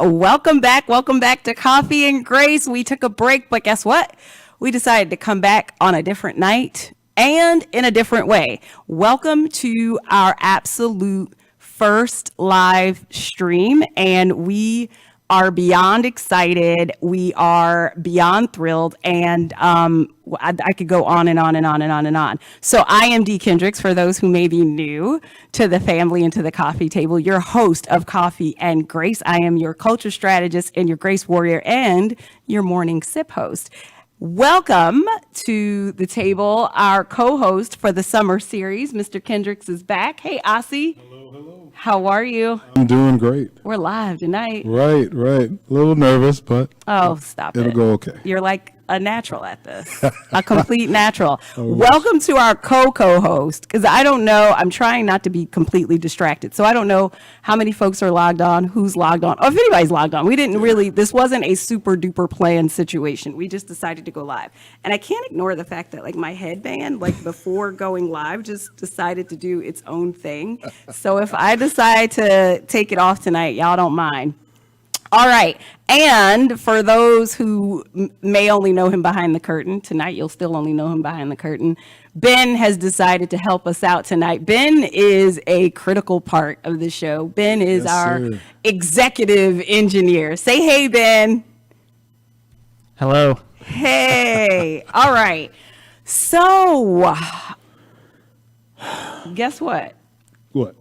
Welcome back. Welcome back to Coffee and Grace. We took a break, but guess what? We decided to come back on a different night and in a different way. Welcome to our absolute first live stream, and we are beyond excited. We are beyond thrilled, and I could go on and on and on and on and on. So I am Dee Kendricks, for those who may be new to the family and to the coffee table, your host of Coffee and Grace. I am your culture strategist and your grace warrior and your morning sip host. Welcome to the table, our co-host for the summer series. Mr. Kendricks is back. Hey, Ossie. Hello, hello. How are you? I'm doing great. We're live tonight. Right. A little nervous, but stop it. it'll go okay. You're like a natural at this, a complete natural. Welcome to our co-host, because I don't know, I'm trying not to be completely distracted. So I don't know how many folks are logged on, who's logged on, or if anybody's logged on. We didn't really, this wasn't a super duper planned situation. We just decided to go live. And I can't ignore the fact that like my headband, like before going live, just decided to do its own thing. So if I decide to take it off tonight, y'all don't mind. All right. And for those who may only know him behind the curtain, tonight you'll still only know him behind the curtain. Ben has decided to help us out tonight. Ben is a critical part of the show. Ben is our executive engineer. Say hey, Ben. Hello. Hey. All right. So, guess what? What?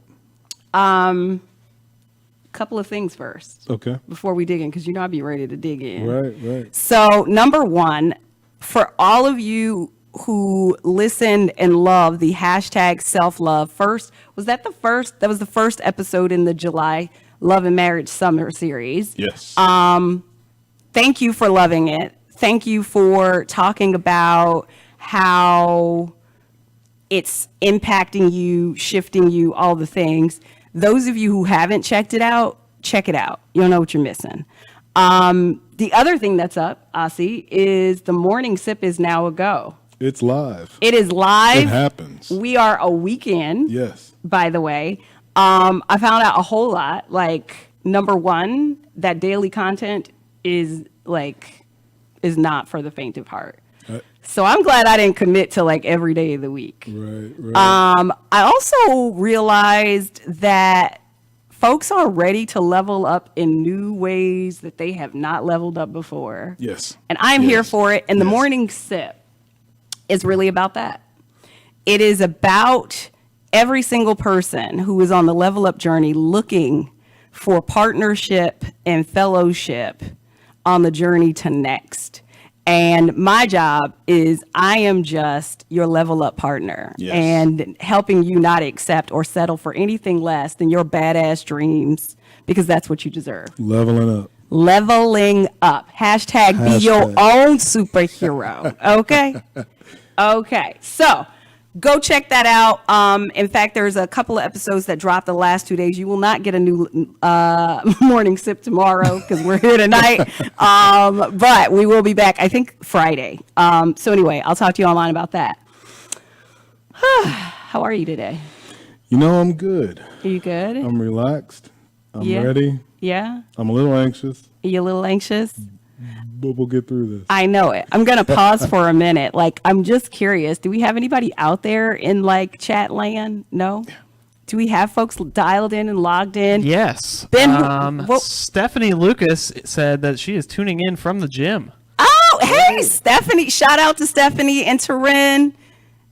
Couple of things first. Okay. Before we dig in, because you know I'd be ready to dig in. Right. So, number one, for all of you who listened and loved the hashtag self-love first, that was the first episode in the July Love and Marriage Summer Series. Yes. Thank you for loving it. Thank you for talking about how it's impacting you, shifting you, all the things. Those of you who haven't checked it out, check it out. You'll know what you're missing. The other thing that's up, Ossie, is the morning sip is now a go. It's live. It is live. It happens. We are a weekend. Yes. By the way, I found out a whole lot. Like, number one, that daily content is not for the faint of heart. So I'm glad I didn't commit to like every day of the week. Right. I also realized that folks are ready to level up in new ways that they have not leveled up before. Yes. And I'm here for it. And the morning sip is really about that. It is about every single person who is on the level up journey looking for partnership and fellowship on the journey to next. And my job is I am just your level up partner and helping you not accept or settle for anything less than your badass dreams, because that's what you deserve. Leveling up. Hashtag be your own superhero. Okay. Okay. So go check that out. In fact, there's a couple of episodes that dropped the last 2 days. You will not get a new morning sip tomorrow because we're here tonight. But we will be back, I think, Friday. So anyway, I'll talk to you online about that. How are you today? You know, I'm good. Are you good? I'm relaxed. I'm ready. Yeah? I'm a little anxious. Are you a little anxious? But we'll get through this. I know it. I'm going to pause for a minute. Like, I'm just curious. Do we have anybody out there in like chat land? No? Do we have folks dialed in and logged in? Yes. Ben, Stephanie Lucas said that she is tuning in from the gym. Oh, hey, Stephanie. Shout out to Stephanie and Tyrin.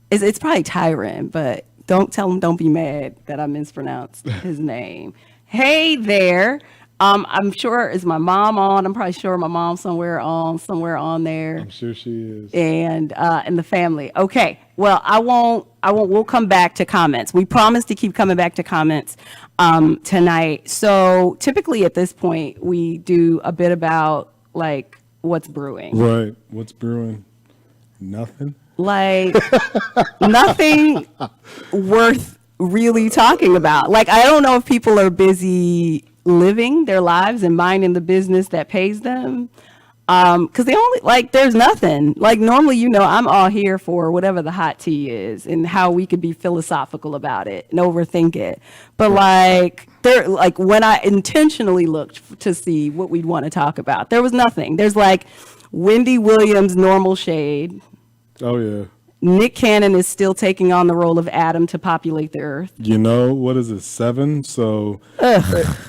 It's probably Tyrin, but don't be mad that I mispronounced his name. Hey there. I'm sure, is my mom on? I'm probably sure my mom's somewhere on there. I'm sure she is. And the family. Okay. Well, we'll come back to comments. We promise to keep coming back to comments tonight. So typically at this point, we do a bit about like what's brewing. Right. What's brewing? Nothing. Like nothing worth really talking about. Like, I don't know if people are busy living their lives and minding the business that pays them. Because they only like there's nothing like normally, I'm all here for whatever the hot tea is and how we could be philosophical about it and overthink it. But like there, like when I intentionally looked to see what we'd want to talk about, there was nothing. There's like Wendy Williams, normal shade. Oh yeah. Nick Cannon is still taking on the role of Adam to populate the earth. What is it? 7. So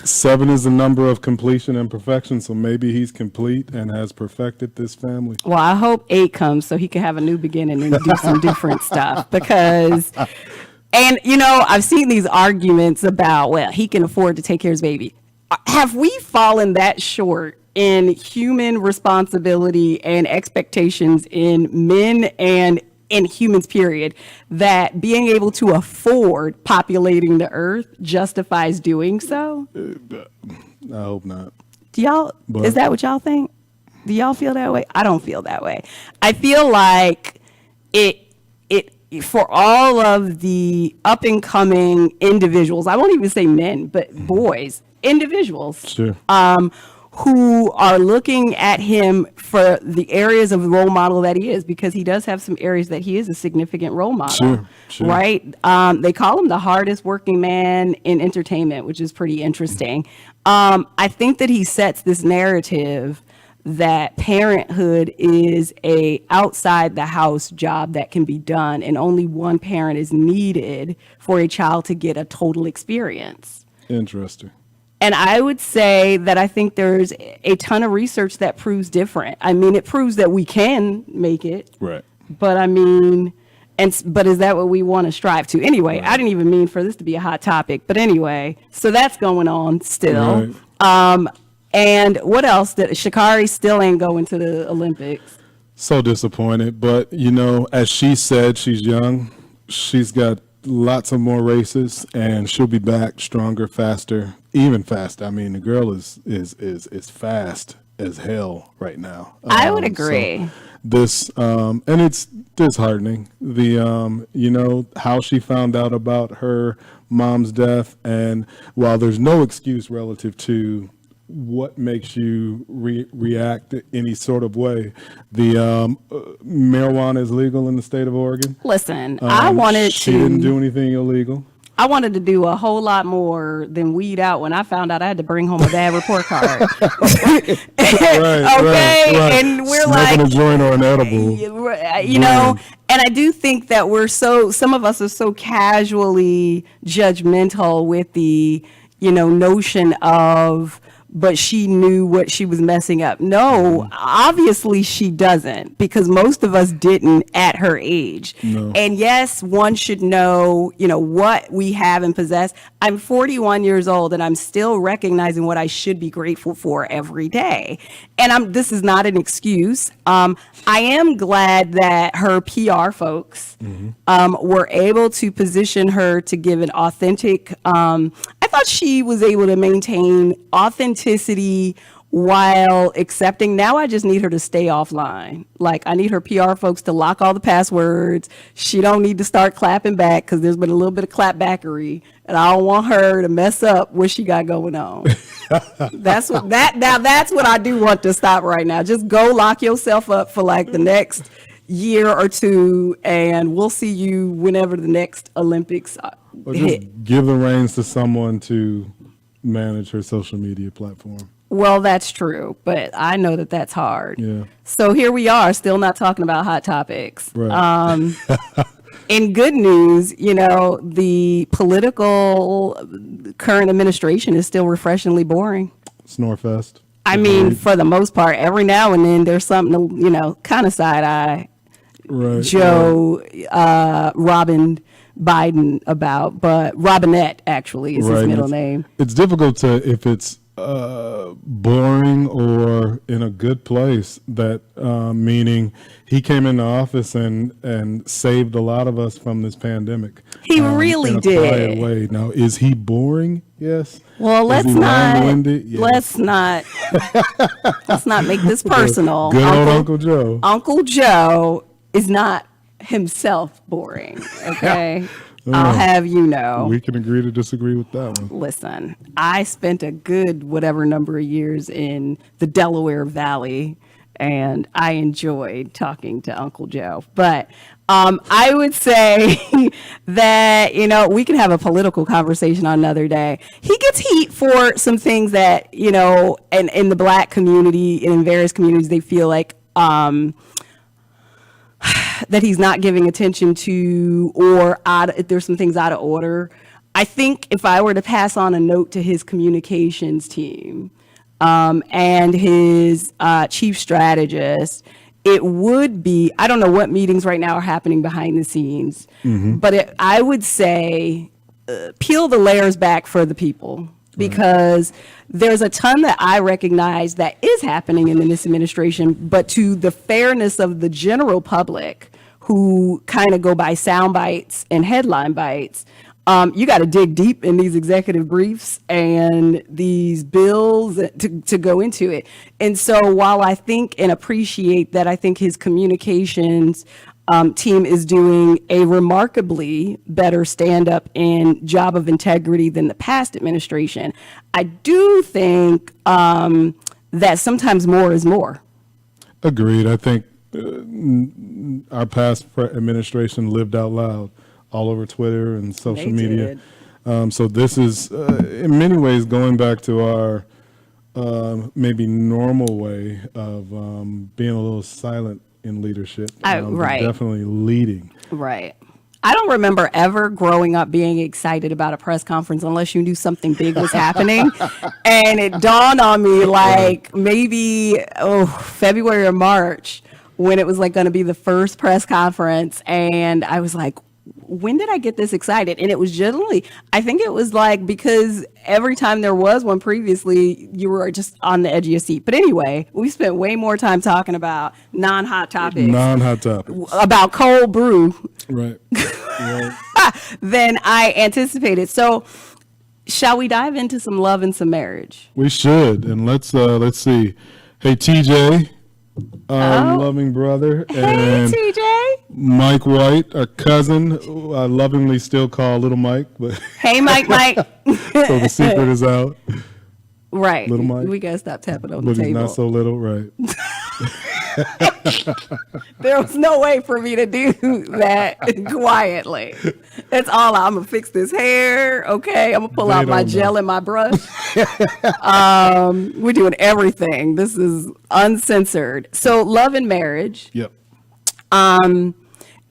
7 is the number of completion and perfection. So maybe he's complete and has perfected this family. Well, I hope 8 comes so he can have a new beginning and do some different stuff because, and I've seen these arguments about, well, he can afford to take care of his baby. Have we fallen that short in human responsibility and expectations in men and in humans, period, that being able to afford populating the earth justifies doing so? I hope not. Is that what y'all think? Do y'all feel that way? I don't feel that way. I feel like it for all of the up and coming individuals, I won't even say men, but boys, individuals. Sure. Who are looking at him for the areas of role model that he is, because he does have some areas that he is a significant role model, sure. Right? They call him the hardest working man in entertainment, which is pretty interesting. I think that he sets this narrative that parenthood is a outside the house job that can be done, and only one parent is needed for a child to get a total experience. Interesting. And I would say that I think there's a ton of research that proves different. I mean, it proves that we can make it. Right. But I mean, but is that what we want to strive to? Anyway, right. I didn't even mean for this to be a hot topic. But anyway, so that's going on still. Right. And what else? That Sha'Carri still ain't going to the Olympics. So disappointed. But, as she said, she's young. She's got lots of more races, and she'll be back stronger, faster, even faster. I mean, the girl is fast as hell right now. I would agree. So this and it's disheartening. The how she found out about her mom's death, and while there's no excuse relative to what makes you react any sort of way, the marijuana is legal in the state of Oregon. Listen, she didn't do anything illegal. I wanted to do a whole lot more than weed out when I found out I had to bring home a bad report card. Right, and we're smoking like a joint or an edible, and I do think that some of us are so casually judgmental with the notion of, but she knew what she was messing up. No, obviously she doesn't, because most of us didn't at her age. No. And yes, one should know, what we have and possess. I'm 41 years old and I'm still recognizing what I should be grateful for every day. And this is not an excuse. I am glad that her PR folks were able to position her to give an authentic, I thought she was able to maintain authenticity while accepting. Now I just need her to stay offline. Like, I need her PR folks to lock all the passwords. She don't need to start clapping back, because there's been a little bit of clapbackery, and I don't want her to mess up what she got going on. That's what I do want to stop right now. Just go lock yourself up for like the next year or two, and we'll see you whenever the next Olympics or just give the reins to someone to manage her social media platform. Well, that's true, but I know that that's hard. Yeah. So here we are, still not talking about hot topics. Right. In good news, the political current administration is still refreshingly boring. Snorefest. I mean, for the most part, every now and then there's something to, kind of side eye Joe Robin Biden about, but Robinette actually is his middle name. It's difficult to, if it's boring or in a good place, that meaning he came into office and saved a lot of us from this pandemic. He really in a did. Quiet way. Now, is he boring? Yes. Well, let's not make this personal. Good old Uncle Joe. Uncle Joe is not himself boring. Okay. I'll have you know. We can agree to disagree with that one. Listen, I spent a good whatever number of years in the Delaware Valley, and I enjoyed talking to Uncle Joe. But I would say that, we can have a political conversation on another day. He gets heat for some things that, in the Black community and in various communities, they feel like that he's not giving attention to, or there's some things out of order. I think if I were to pass on a note to his communications team and his chief strategist, it would be, I don't know what meetings right now are happening behind the scenes, but I would say peel the layers back for the people, because there's a ton that I recognize that is happening in this administration, but to the fairness of the general public who kind of go by sound bites and headline bites, you got to dig deep in these executive briefs and these bills to go into it. And so while I think and appreciate that, I think his communications team is doing a remarkably better stand-up and job of integrity than the past administration, I do think that sometimes more is more. Agreed. I think our past administration lived out loud all over Twitter and social media. So this is, in many ways, going back to our maybe normal way of being a little silent in leadership. Right. Definitely leading. Right. I don't remember ever growing up being excited about a press conference unless you knew something big was happening. And it dawned on me maybe February or March, when it was going to be the first press conference. And I was like, when did I get this excited? And it was generally, I think it was because every time there was one previously, you were just on the edge of your seat. But anyway, we spent way more time talking about non-hot topics. About cold brew. Right. Than I anticipated. So shall we dive into some love and some marriage? We should. And let's see. Hey, TJ. Loving brother. Hey, and TJ. Mike White, a cousin, who I lovingly still call Little Mike. But hey, Mike. So the secret is out. Right. Little Mike. We got to stop tapping on But the he's table. not so little, right. There was no way for me to do that quietly. That's all. I'm going to fix this hair. Okay. I'm going to pull out my gel and my brush. We're doing everything. This is uncensored. So love and marriage. Yep.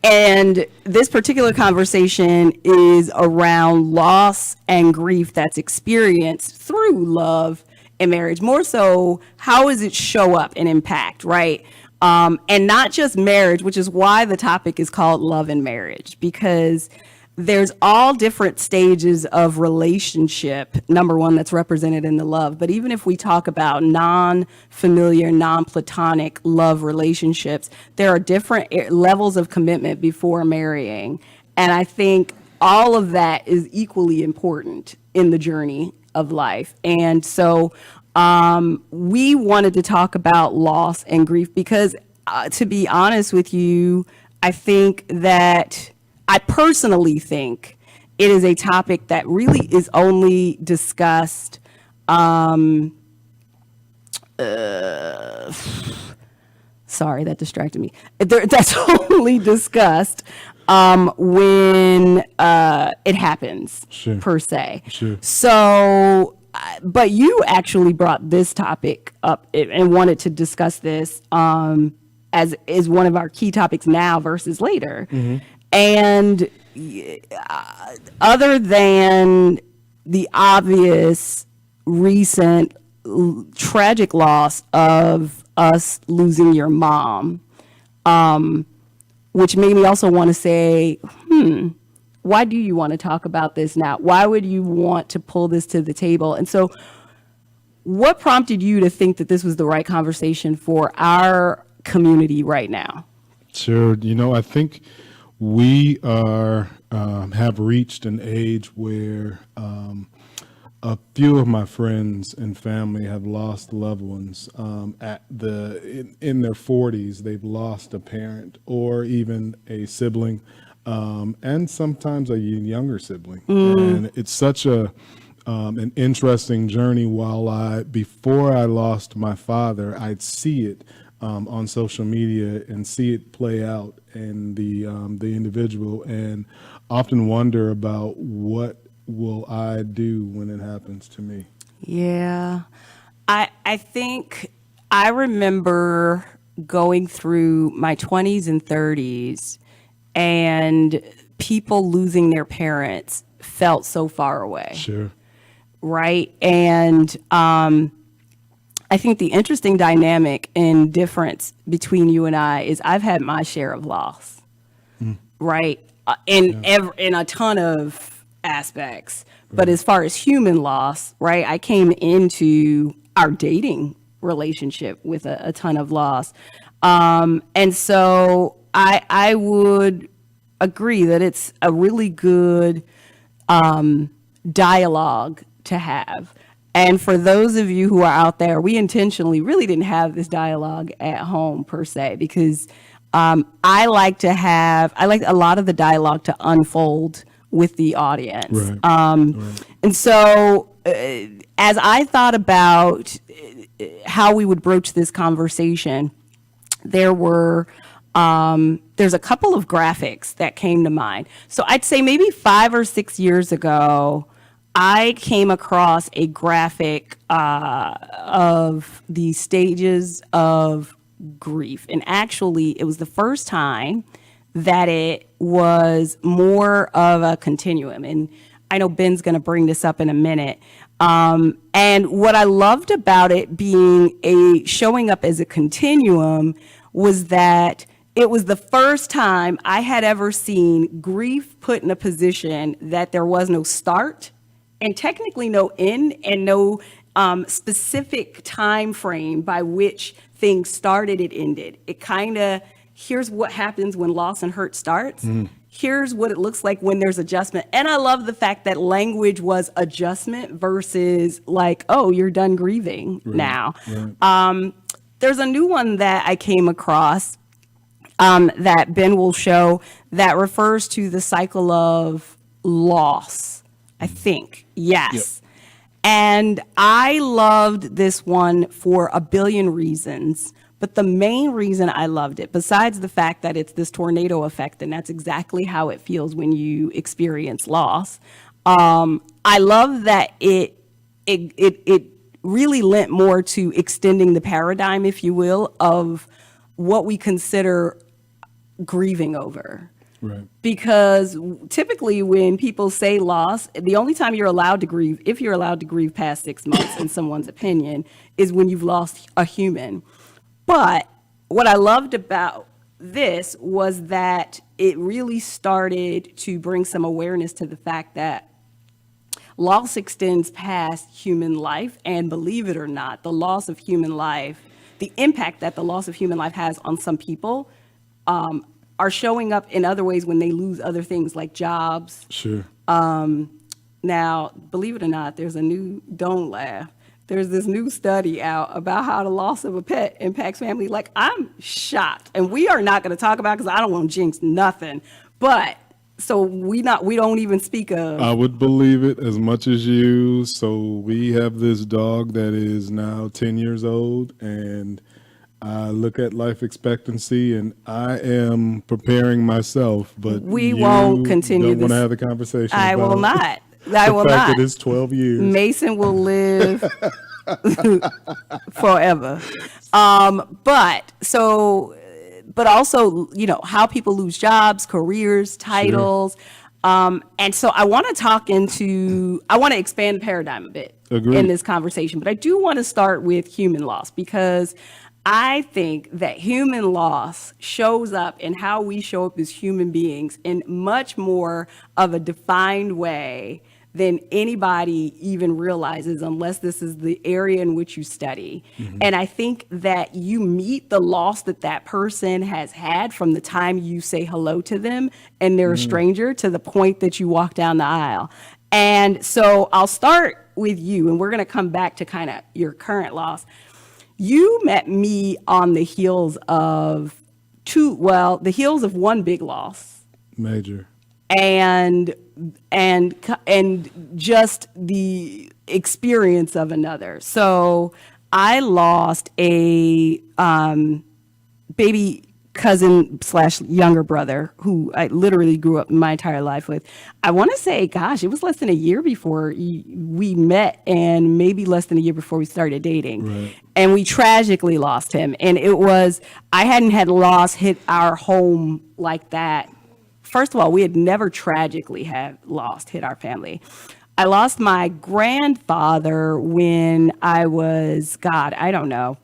And this particular conversation is around loss and grief that's experienced through love and marriage. More so, how does it show up and impact, right? And not just marriage, which is why the topic is called love and marriage, because there's all different stages of relationship, number one, that's represented in the love. But even if we talk about non-familiar, non-platonic love relationships, there are different levels of commitment before marrying. And I think all of that is equally important in the journey of life. And so we wanted to talk about loss and grief because, to be honest with you, I personally think it is a topic that really is only discussed. Sorry, that distracted me. That's only discussed when it happens, Sure. per se. Sure. So, but you actually brought this topic up and wanted to discuss this as is one of our key topics now versus later. Mm-hmm. And other than the obvious recent tragic loss of us losing your mom, which made me also want to say, why do you want to talk about this now? Why would you want to pull this to the table? And so what prompted you to think that this was the right conversation for our community right now? Sure. I think we have reached an age where a few of my friends and family have lost loved ones in their 40s. They've lost a parent or even a sibling, and sometimes a younger sibling. And it's such an interesting journey. Before I lost my father, I'd see it on social media and see it play out in the individual, and often wonder about what will I do when it happens to me. Yeah. I think I remember going through my 20s and 30s, and people losing their parents felt so far away. Sure. Right? And I think the interesting dynamic and difference between you and I is I've had my share of loss, right? In a ton of aspects. But as far as human loss, right, I came into our dating relationship with a ton of loss. And so I would agree that it's a really good dialogue to have. And for those of you who are out there, we intentionally really didn't have this dialogue at home per se, because I like a lot of the dialogue to unfold with the audience. Right. And so as I thought about how we would broach this conversation, there's a couple of graphics that came to mind. So I'd say maybe 5 or 6 years ago, I came across a graphic of the stages of grief. And actually, it was the first time that it was more of a continuum. And I know Ben's going to bring this up in a minute. And what I loved about it being showing up as a continuum was that it was the first time I had ever seen grief put in a position that there was no start and technically no end and no specific time frame by which things started, it ended. It kind of, here's what happens when loss and hurt starts. Here's what it looks like when there's adjustment. And I love the fact that language was adjustment versus like, oh, you're done grieving now. Right. There's a new one that I came across that Ben will show that refers to the cycle of loss, I think. Yes. Yep. And I loved this one for a billion reasons. But the main reason I loved it, besides the fact that it's this tornado effect, and that's exactly how it feels when you experience loss, I love that it really lent more to extending the paradigm, if you will, of what we consider grieving over. Right. Because typically when people say loss, the only time you're allowed to grieve, if you're allowed to grieve past 6 months in someone's opinion, is when you've lost a human. But what I loved about this was that it really started to bring some awareness to the fact that loss extends past human life. And believe it or not, the loss of human life, the impact that the loss of human life has on some people are showing up in other ways when they lose other things like jobs. Sure. Now, believe it or not, don't laugh. There's this new study out about how the loss of a pet impacts family. Like, I'm shocked. And we are not going to talk about it because I don't want to jinx nothing. But so we don't even speak of. I would believe it as much as you. So we have this dog that is now 10 years old, and I look at life expectancy, and I am preparing myself. But we won't continue don't this. Want to have the conversation. I will not. I will not. The fact not. that it's 12 years. Mason will live forever. But also, how people lose jobs, careers, titles. Sure. And so I want to expand the paradigm a bit in this conversation, but I do want to start with human loss, because I think that human loss shows up in how we show up as human beings in much more of a defined way than anybody even realizes, unless this is the area in which you study. Mm-hmm. And I think that you meet the loss that person has had from the time you say hello to them and they're a stranger to the point that you walk down the aisle. And so I'll start with you, and we're going to come back to kind of your current loss. You met me on the heels of one big loss. Major. And just the experience of another. So I lost a baby cousin slash younger brother who I literally grew up my entire life with. I want to say, gosh, it was less than a year before we met, and maybe less than a year before we started dating. Right. And we tragically lost him. And I hadn't had loss hit our home like that. First of all, we had never tragically had lost hit our family. I lost my grandfather when I was, God, I don't know,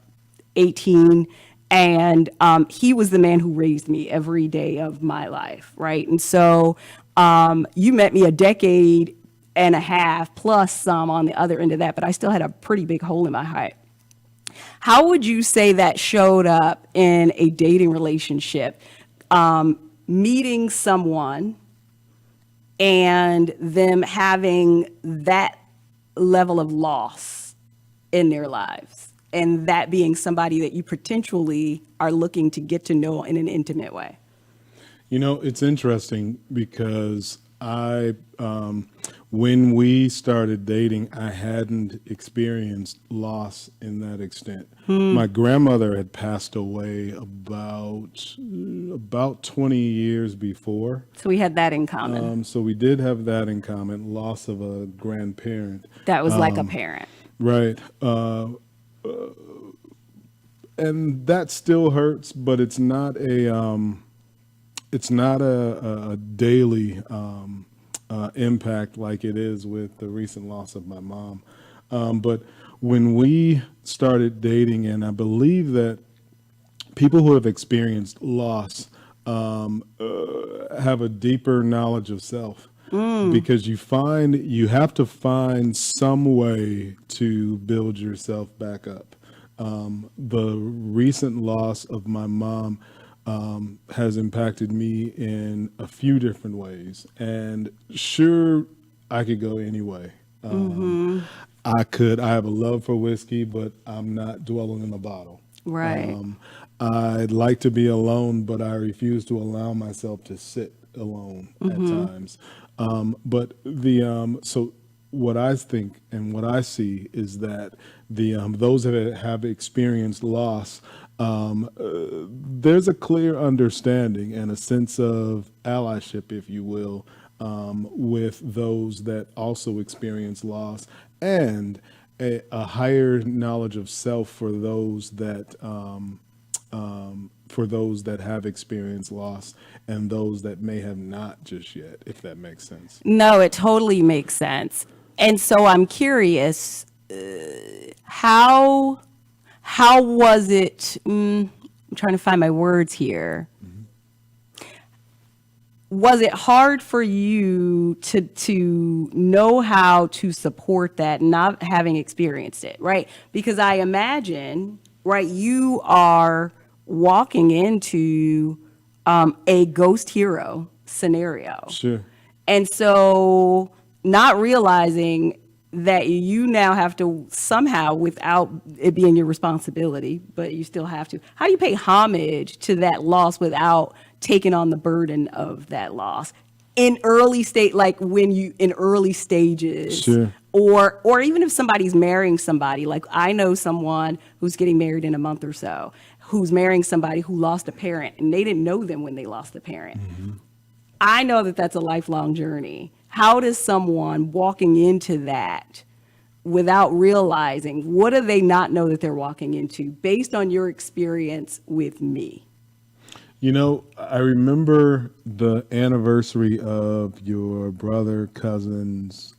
18. And he was the man who raised me every day of my life, right? And so you met me a decade and a half plus some on the other end of that, but I still had a pretty big hole in my heart. How would you say that showed up in a dating relationship? Meeting someone and them having that level of loss in their lives, and that being somebody that you potentially are looking to get to know in an intimate way. You know, it's interesting because when we started dating, I hadn't experienced loss in that extent. My grandmother had passed away about 20 years before. So we had that in common. So we did have that in common, loss of a grandparent. That was like a parent. Right. And that still hurts, but it's not a daily impact like it is with the recent loss of my mom. But when we started dating, and I believe that people who have experienced loss have a deeper knowledge of self. Because you have to find some way to build yourself back up. The recent loss of my mom has impacted me in a few different ways. And sure, I could go any way. I have a love for whiskey, but I'm not dwelling in a bottle. Right. I'd like to be alone, but I refuse to allow myself to sit alone at times. But so what I think and what I see is that those that have experienced loss, there's a clear understanding and a sense of allyship, if you will, with those that also experience loss, and a higher knowledge of self for those that have experienced loss and those that may have not just yet, if that makes sense. No, it totally makes sense. And so I'm curious, how was it? I'm trying to find my words here. Was it hard for you to know how to support that, not having experienced it, right? Because I imagine, right, you are walking into a ghost hero scenario. Sure. And so not realizing that you now have to somehow, without it being your responsibility, but you still have to, how do you pay homage to that loss without taking on the burden of that loss in early state, like when you in early stages? Sure. Or even if somebody's marrying somebody, like I know someone who's getting married in a month or so, who's marrying somebody who lost a parent and they didn't know them when they lost a parent. I know that that's a lifelong journey. How does someone walking into that without realizing, what do they not know that they're walking into based on your experience with me? You know, I remember the anniversary of your brother, cousin's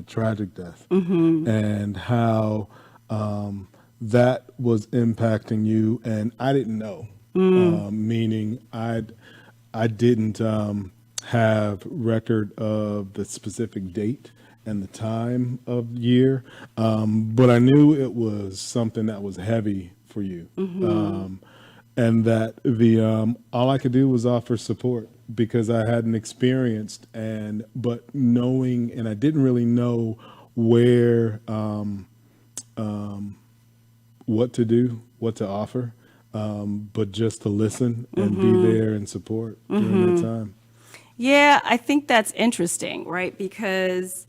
tragic death, and how that was impacting you, and I didn't know. Meaning, I didn't have record of the specific date and the time of year, but I knew it was something that was heavy for you. And that all I could do was offer support because I hadn't experienced but knowing, and I didn't really know where, what to do, what to offer, but just to listen and be there and support during that time. Yeah, I think that's interesting, right? Because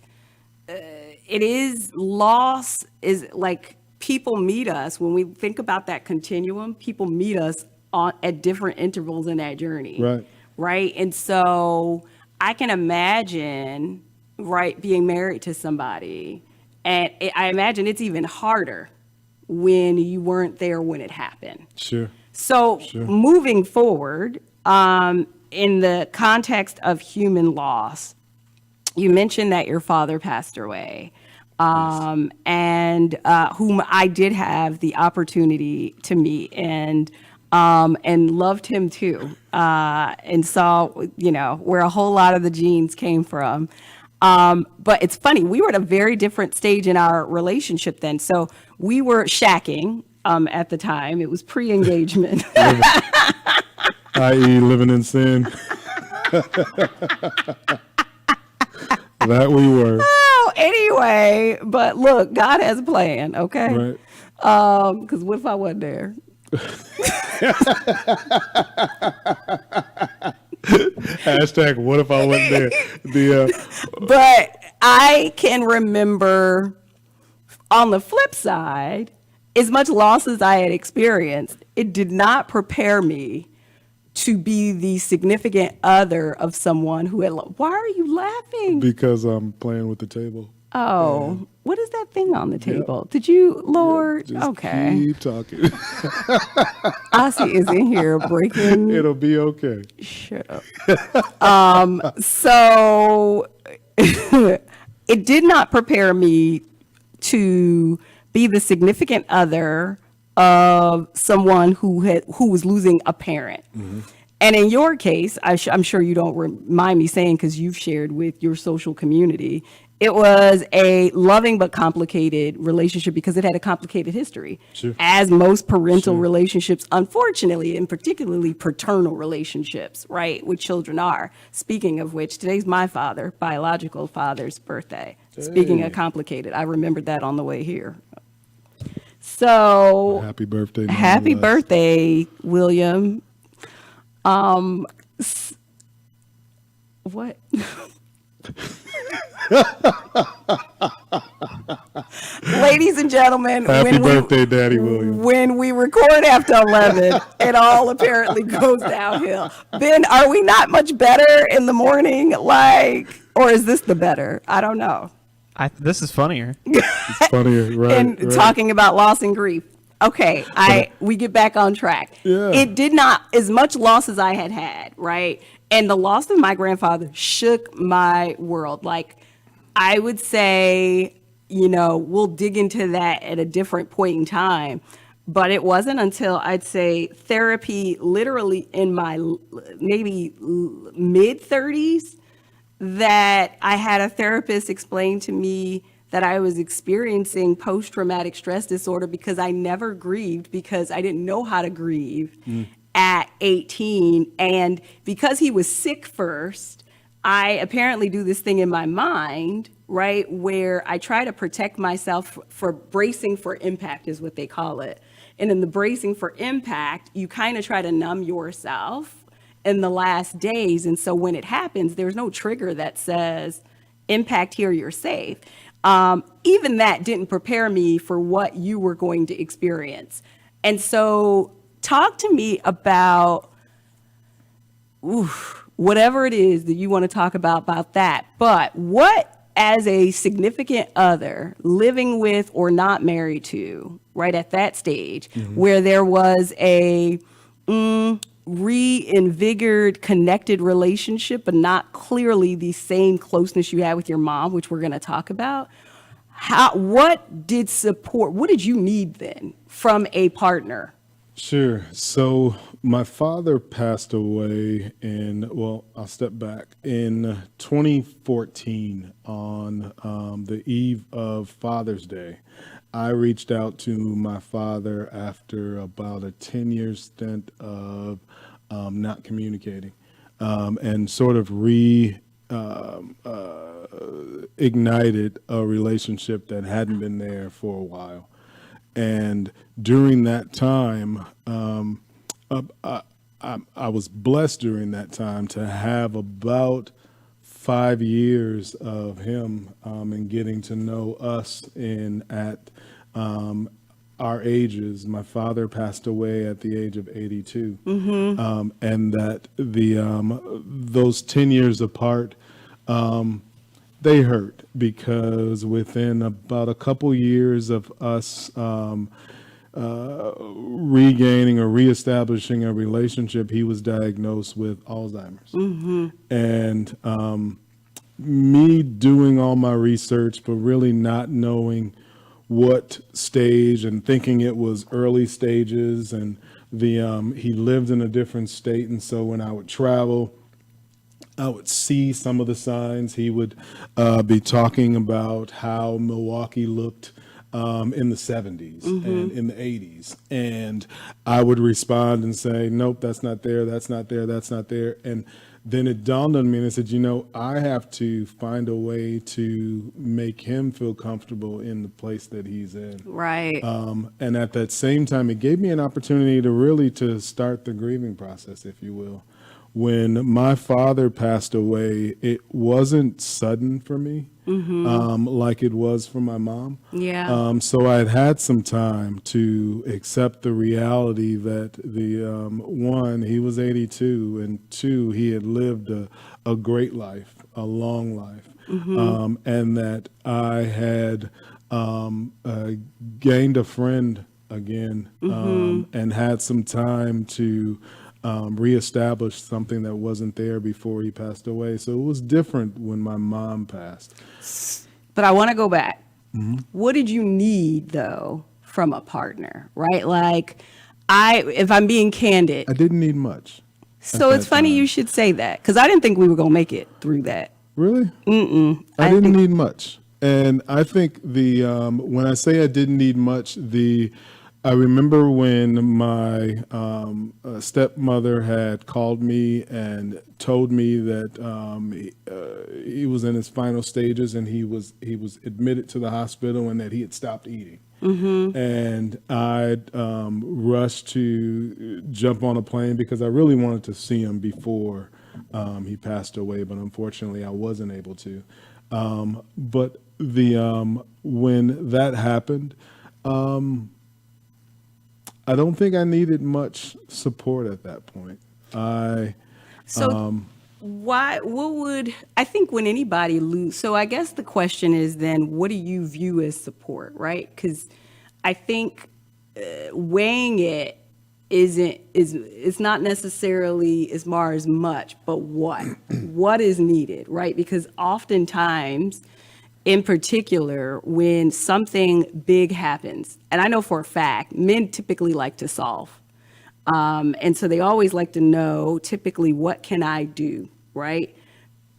it is loss is like people meet us, when we think about that continuum, people meet us at different intervals in that journey. Right. Right. And so I can imagine, right, being married to somebody. And I imagine it's even harder when you weren't there when it happened. Sure. So moving forward, in the context of human loss, you mentioned that your father passed away, and whom I did have the opportunity to meet and loved him too, and saw, where a whole lot of the genes came from. But it's funny, we were at a very different stage in our relationship then. So we were shacking at the time. It was pre-engagement. I.e. living in sin. That we were. Oh, anyway, but look, God has a plan, okay? Right. Because what if I wasn't there? Hashtag what if I wasn't there? But I can remember, on the flip side, as much loss as I had experienced, it did not prepare me to be the significant other of someone who had. Why are you laughing? Because I'm playing with the table. Oh, what is that thing on the table? Did you, Lord? Just Okay. keep talking. Ossie is in here breaking. It'll be okay. Shut up. So it did not prepare me to be the significant other of someone who was losing a parent. Mm-hmm. And in your case, I'm sure you don't mind me saying, because you've shared with your social community, it was a loving but complicated relationship because it had a complicated history. Sure. As most parental relationships, unfortunately, and particularly paternal relationships, right, with children are. Speaking of which, today's my biological father's birthday. Hey. Speaking of complicated, I remembered that on the way here. So happy birthday. Happy birthday, William. What? Ladies and gentlemen, happy birthday, Daddy William. When we record after 11, it all apparently goes downhill. Ben, are we not much better in the morning? Or is this the better? I don't know. This is funnier. It's funnier, right? And talking about loss and grief. Okay, we get back on track. Yeah. It did not, as much loss as I had, right? And the loss of my grandfather shook my world. I would say, we'll dig into that at a different point in time. But it wasn't until I'd say therapy, literally in my maybe mid-30s, that I had a therapist explain to me that I was experiencing post-traumatic stress disorder because I never grieved, because I didn't know how to grieve at 18. And because he was sick first, I apparently do this thing in my mind, right, where I try to protect myself for bracing for impact is what they call it. And in the bracing for impact, you kind of try to numb yourself in the last days. And so when it happens, there's no trigger that says, impact here, you're safe. Even that didn't prepare me for what you were going to experience. And so talk to me about whatever it is that you want to talk about that. But what, as a significant other, living with or not married to, right at that stage, where there was a reinvigorated, connected relationship, but not clearly the same closeness you had with your mom, which we're going to talk about. What did you need then from a partner? Sure. So my father passed away I'll step back. In 2014, on the eve of Father's Day, I reached out to my father after about a 10-year stint of not communicating, and sort of ignited a relationship that hadn't been there for a while. And during that time, I was blessed during that time to have about 5 years of him and getting to know us our ages. My father passed away at the age of 82, and that those 10 years apart, they hurt because within about a couple years of us regaining or reestablishing a relationship, he was diagnosed with Alzheimer's. And me doing all my research, but really not knowing what stage and thinking it was early stages. And he lived in a different state. And so when I would travel, I would see some of the signs. He would be talking about how Milwaukee looked in the 70s and in the 80s. And I would respond and say, nope, that's not there, that's not there, that's not there. And then it dawned on me and I said, I have to find a way to make him feel comfortable in the place that he's in. Right. And at that same time, it gave me an opportunity to start the grieving process, if you will. When my father passed away, it wasn't sudden for me, like it was for my mom. Yeah. So I had some time to accept the reality that one, he was 82, and two, he had lived a great life, a long life, and that I had gained a friend again, and had some time to reestablish something that wasn't there before he passed away. So it was different when my mom passed. But I want to go back. What did you need, though, from a partner, right? Like, if I'm being candid. I didn't need much. So it's funny you should say that, because I didn't think we were going to make it through that. Really? I didn't need much. And I think when I say I didn't need much, I remember when my stepmother had called me and told me that he was in his final stages and he was admitted to the hospital and that he had stopped eating. And I rushed to jump on a plane because I really wanted to see him before he passed away, but unfortunately I wasn't able to. But when that happened, I don't think I needed much support at that point. I think when anybody so I guess the question is then, what do you view as support, right? Because I think weighing it it's not necessarily as far as much, but what is needed, right? Because oftentimes, in particular, when something big happens, and I know for a fact, men typically like to solve. And so they always like to know, typically, what can I do, right?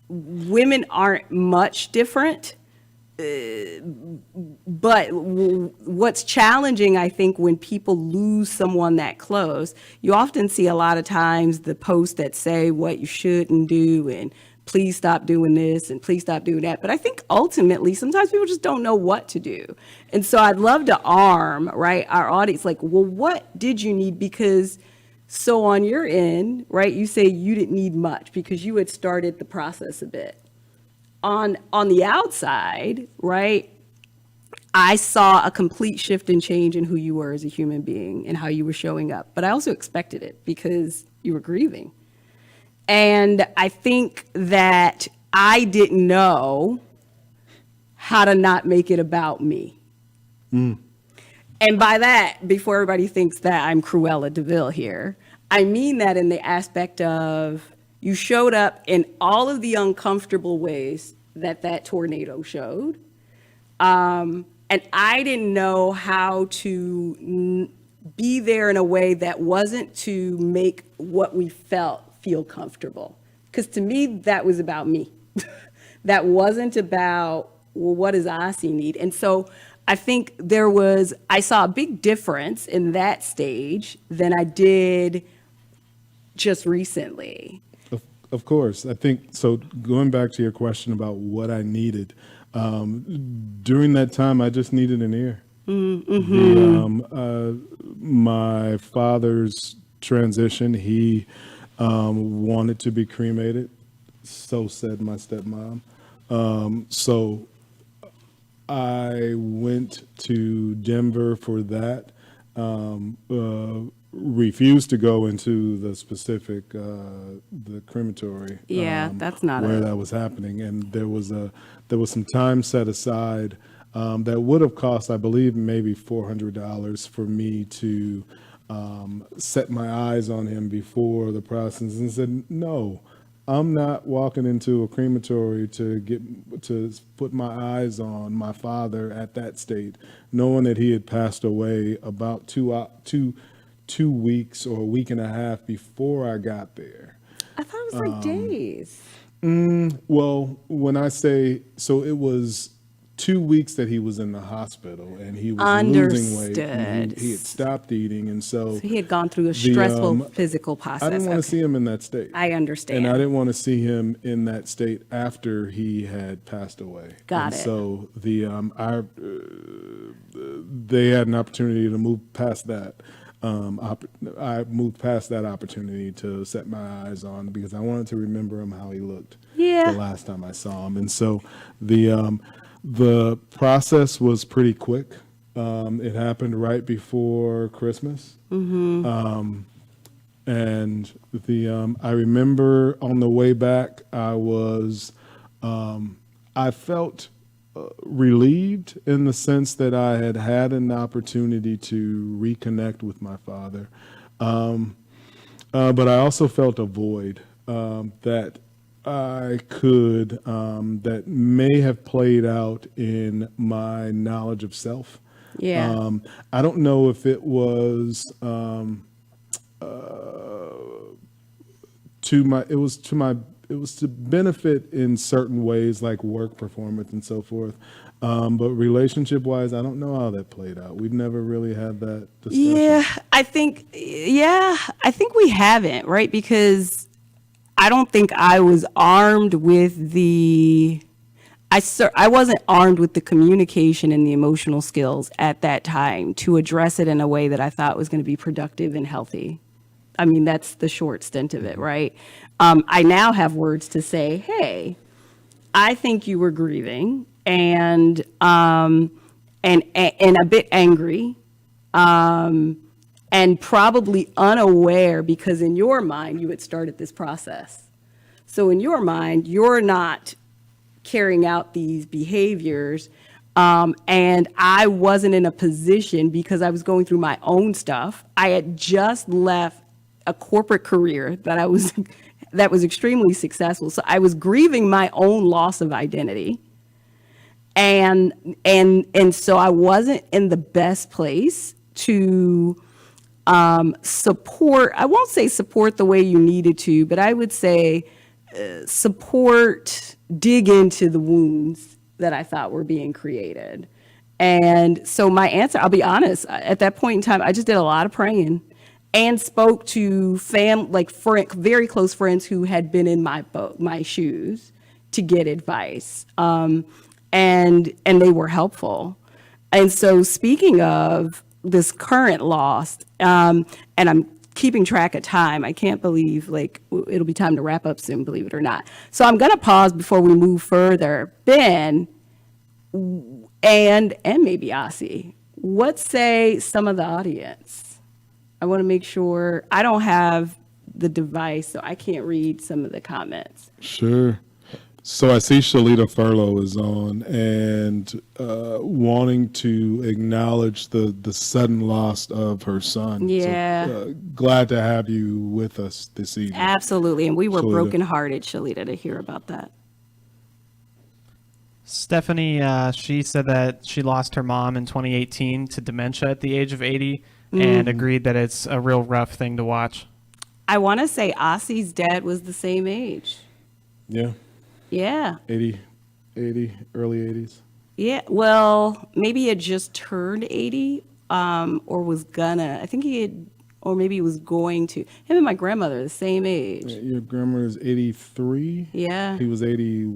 Women aren't much different. But what's challenging, I think, when people lose someone that close, you often see a lot of times the posts that say what you shouldn't do and please stop doing this and please stop doing that. But I think ultimately, sometimes people just don't know what to do. And so I'd love to arm, right, our audience, like, well, what did you need? Because so on your end, right, you say you didn't need much because you had started the process a bit. On the outside, right, I saw a complete shift and change in who you were as a human being and how you were showing up. But I also expected it because you were grieving. And I think that I didn't know how to not make it about me. And by that, before everybody thinks that I'm Cruella DeVille here, I mean that in the aspect of you showed up in all of the uncomfortable ways that tornado showed. And I didn't know how to be there in a way that wasn't to make what we felt feel comfortable. Because to me, that was about me. That wasn't about, well, what does Ozzy need? And so I think I saw a big difference in that stage than I did just recently. Of course. I think, so going back to your question about what I needed, during that time, I just needed an ear. My father's transition, he wanted to be cremated, so said my stepmom. So I went to Denver for that. Refused to go into the specific the crematory. Yeah, that's not where a- that was happening, and there was some time set aside that would have cost, I believe, maybe $400 for me to set my eyes on him before the process, and said no. I'm not walking into a crematory to put my eyes on my father at that state, knowing that he had passed away about two weeks or a week and a half before I got there. I thought it was like days. Well, when I say so, it was 2 weeks that he was in the hospital and he was losing weight. And Understood. he had stopped eating, and so He had gone through a stressful physical process. I didn't want to Okay. see him in that state. I understand. And I didn't want to see him in that state after he had passed away. Got and it. So they had an opportunity to move past that. I moved past that opportunity to set my eyes on because I wanted to remember him how he looked Yeah. the last time I saw him. And so the process was pretty quick. It happened right before Christmas. And I remember on the way back, I felt relieved in the sense that I had an opportunity to reconnect with my father. But I also felt a void that that may have played out in my knowledge of self. Yeah. I don't know if it was it was to benefit in certain ways, like work performance and so forth. But relationship wise, I don't know how that played out. We've never really had that discussion. I think we haven't, right? Because I don't think I was armed with I wasn't armed with the communication and the emotional skills at that time to address it in a way that I thought was going to be productive and healthy. I mean, that's the short stint of it, right? I now have words to say, hey, I think you were grieving and a bit angry, and probably unaware because in your mind you had started this process. So in your mind, you're not carrying out these behaviors, and I wasn't in a position because I was going through my own stuff. I had just left a corporate career that was extremely successful. So I was grieving my own loss of identity. And so I wasn't in the best place to support, I won't say support the way you needed to, but I would say dig into the wounds that I thought were being created. And so my answer, I'll be honest, at that point in time, I just did a lot of praying and spoke to very close friends who had been in my shoes to get advice. And they were helpful. And so speaking of this current loss, and I'm keeping track of time, I can't believe it'll be time to wrap up soon, believe it or not. So I'm going to pause before we move further. Ben and maybe Asi, what say some of the audience? I want to make sure I don't have the device, so I can't read some of the comments. Sure. So I see Shalita Furlow is on and wanting to acknowledge the sudden loss of her son. Yeah. So, glad to have you with us this evening. Absolutely. And we were Shalita. brokenhearted, Shalita, to hear about that. Stephanie, she said that she lost her mom in 2018 to dementia at the age of 80 and agreed that it's a real rough thing to watch. I want to say Asi's dad was the same age. Yeah. Yeah. 80, early 80s. Yeah. Well, maybe he had just turned 80 or was gonna. I think he had, or maybe he was going to. Him and my grandmother are the same age. Your grandmother is 83. Yeah. He was 80.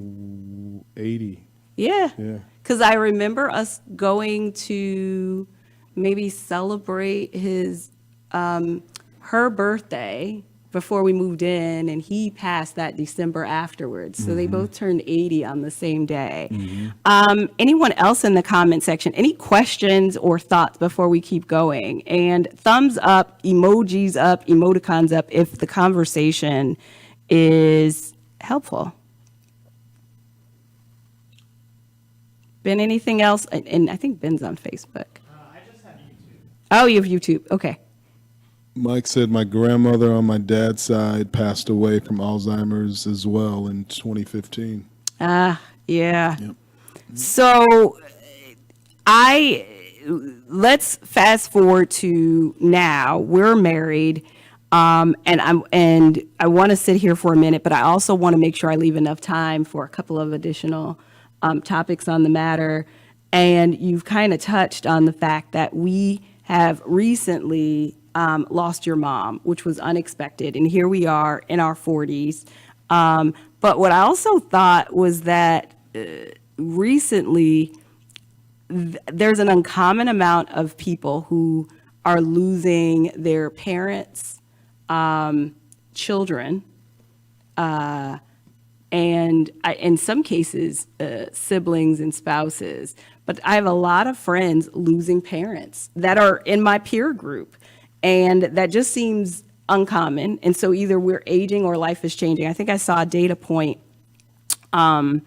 Yeah. Yeah. Because I remember us going to maybe celebrate her birthday before we moved in, and he passed that December afterwards. So they both turned 80 on the same day. Anyone else in the comment section, any questions or thoughts before we keep going? And thumbs up, emojis up, emoticons up if the conversation is helpful. Ben, anything else? And I think Ben's on Facebook. I just have YouTube. Oh, you have YouTube. Okay. Mike said my grandmother on my dad's side passed away from Alzheimer's as well in 2015. Yeah. Yep. So let's fast forward to now. We're married. And I want to sit here for a minute, but I also want to make sure I leave enough time for a couple of additional topics on the matter. And you've kind of touched on the fact that we have recently lost your mom, which was unexpected. And here we are in our 40s. But what I also thought was that recently there's an uncommon amount of people who are losing their parents, children, and in some cases, siblings and spouses. But I have a lot of friends losing parents that are in my peer group, and that just seems uncommon. And so either we're aging or life is changing. I think I saw a data point on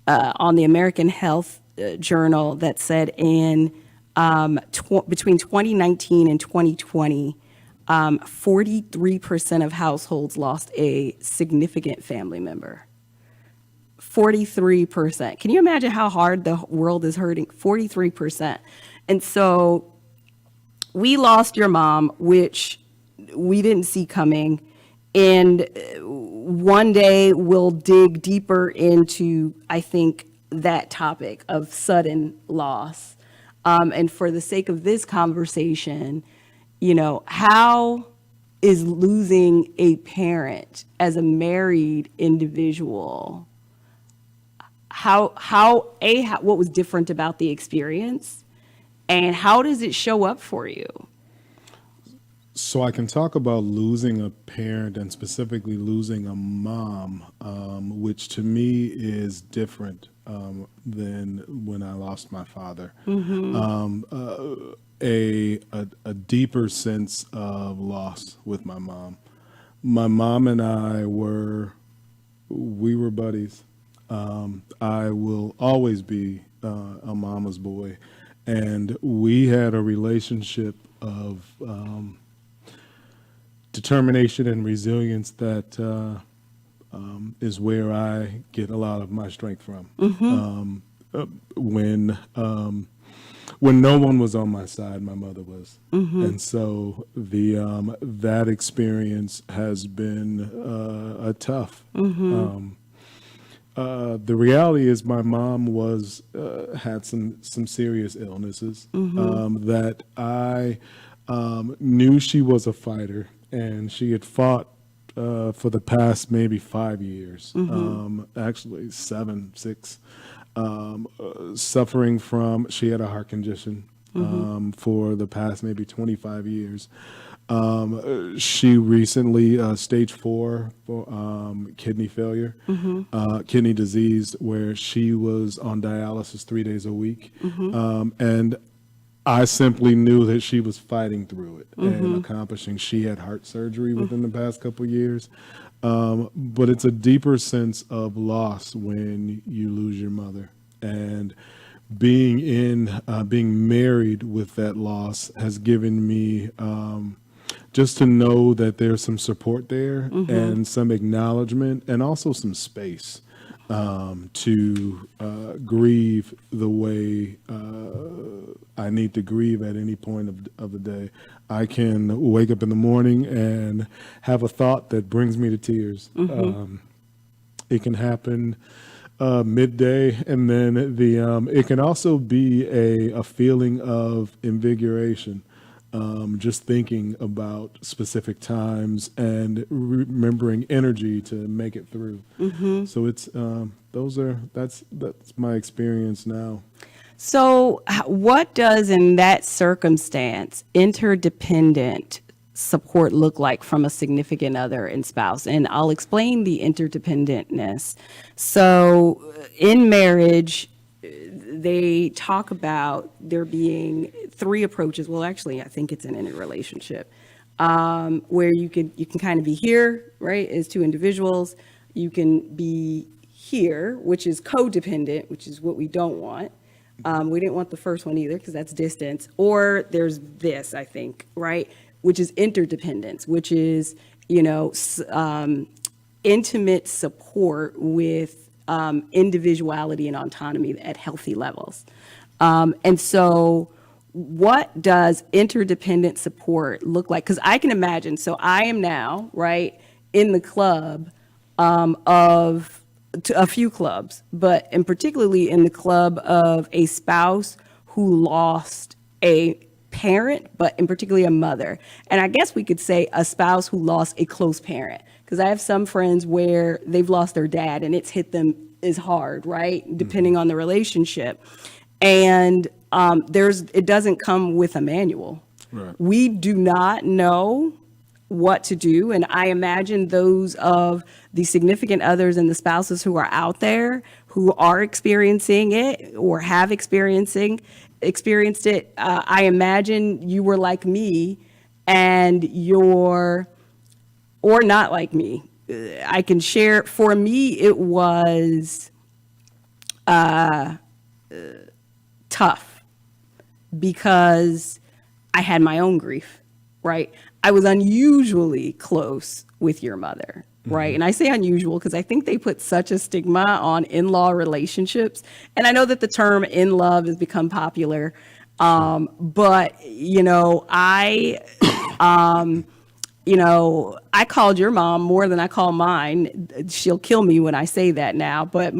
the American Health Journal that said in between 2019 and 2020, 43% of households lost a significant family member. 43%. Can you imagine how hard the world is hurting? 43%. And so we lost your mom, which we didn't see coming. And one day we'll dig deeper into, I think, that topic of sudden loss. And for the sake of this conversation, how is losing a parent as a married individual, what was different about the experience, and how does it show up for you? So I can talk about losing a parent and specifically losing a mom, which to me is different than when I lost my father. A deeper sense of loss with my mom. My mom and I were buddies. I will always be a mama's boy, and we had a relationship of determination and resilience that is where I get a lot of my strength from. When no one was on my side, my mother was, and so that experience has been tough. The reality is, my mom had some serious illnesses that I knew she was a fighter, and she had fought for the past maybe 5 years, actually 6, suffering from, she had a heart condition for the past maybe 25 years. She recently, stage 4 for kidney failure, kidney disease, where she was on dialysis 3 days a week. And I simply knew that she was fighting through it and accomplishing. She had heart surgery within the past couple of years. But it's a deeper sense of loss when you lose your mother. And being married with that loss has given me just to know that there's some support there and some acknowledgement and also some space to grieve the way I need to grieve at any point of the day. I can wake up in the morning and have a thought that brings me to tears. It can happen midday, and then it can also be a feeling of invigoration. Just thinking about specific times and remembering energy to make it through. So it's that's my experience now. So what does, in that circumstance, interdependent support look like from a significant other and spouse? And I'll explain the interdependentness. So in marriage, they talk about there being three approaches. Well, actually, I think it's in any relationship where you can kind of be here, right, as two individuals. You can be here, which is codependent, which is what we don't want. We didn't want the first one either because that's distance. Or there's this, I think, right, which is interdependence, which is, intimate support with individuality and autonomy at healthy levels. And so what does interdependent support look like? Because I can imagine, so I am now, right, in the club of a few clubs, but in particularly in the club of a spouse who lost a parent, but in particularly a mother. And I guess we could say a spouse who lost a close parent, because I have some friends where they've lost their dad and it's hit them as hard, right? Depending on the relationship. And it doesn't come with a manual. Right. We do not know what to do. And I imagine those of the significant others and the spouses who are out there who are experiencing it or have experienced it. I imagine you were like me and or not like me. I can share, for me, it was tough because I had my own grief, right? I was unusually close with your mother, right? And I say unusual because I think they put such a stigma on in-law relationships. And I know that the term in love has become popular. But, I called your mom more than I call mine. She'll kill me when I say that now, but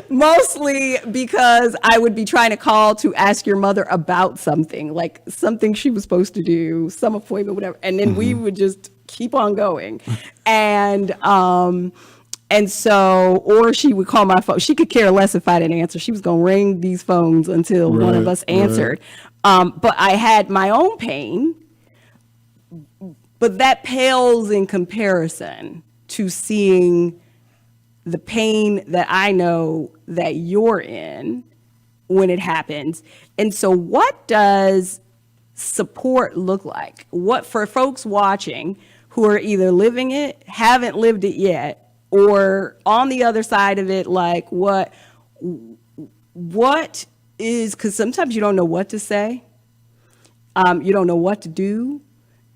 mostly because I would be trying to call to ask your mother about something, like something she was supposed to do, some appointment, whatever. And then we would just keep on going. And so, or she would call my phone. She could care less if I didn't answer. She was going to ring these phones until one of us answered. But I had my own pain, but that pales in comparison to seeing the pain that I know that you're in when it happens. And so what does support look like? What, for folks watching who are either living it, haven't lived it yet, or on the other side of it, like what is, because sometimes you don't know what to say, you don't know what to do,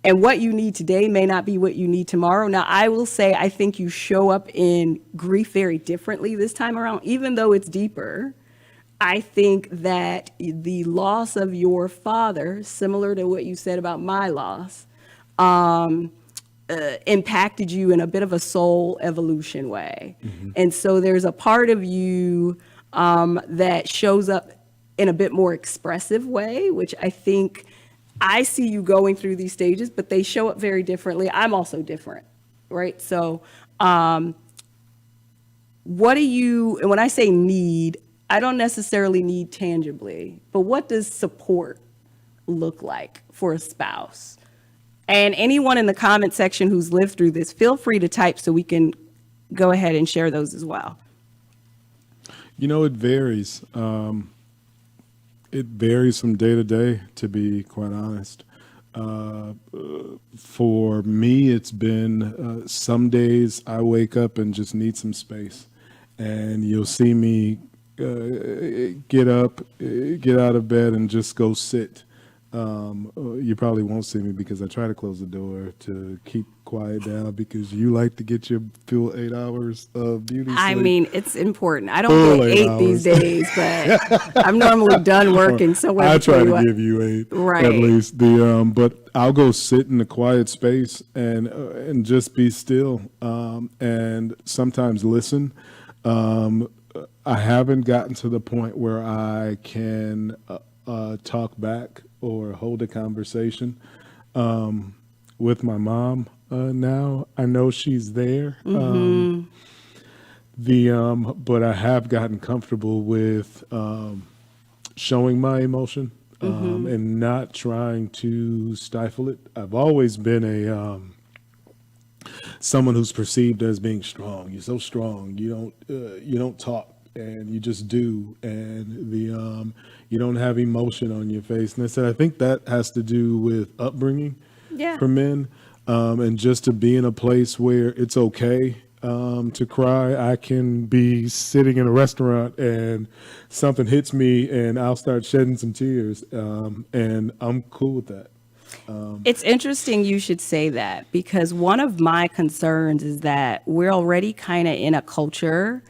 and what you need today may not be what you need tomorrow. Now, I will say, I think you show up in grief very differently this time around, even though it's deeper. I think that the loss of your father, similar to what you said about my loss, impacted you in a bit of a soul evolution way. And so there's a part of you that shows up in a bit more expressive way, which I think I see you going through these stages, but they show up very differently. I'm also different, right? So what do you, and when I say need, I don't necessarily need tangibly, but what does support look like for a spouse? And anyone in the comment section who's lived through this, feel free to type so we can go ahead and share those as well. It varies. It varies from day to day, to be quite honest. For me, it's been some days I wake up and just need some space. And you'll see me get up, get out of bed, and just go sit. You probably won't see me because I try to close the door to keep quiet down because you like to get your full 8 hours of beauty sleep. I mean, it's important. I don't get 8 these days, but I'm normally done working. So I try to give you 8 right. at least. But I'll go sit in a quiet space and just be still and sometimes listen. I haven't gotten to the point where I can talk back or hold a conversation with my mom now. I know she's there. But I have gotten comfortable with showing my emotion and not trying to stifle it. I've always been someone who's perceived as being strong. You're so strong. You don't talk, and you just do, and you don't have emotion on your face. And I said I think that has to do with upbringing for men, and just to be in a place where it's okay to cry. I can be sitting in a restaurant and something hits me, and I'll start shedding some tears, and I'm cool with that. It's interesting you should say that, because one of my concerns is that we're already kind of in a culture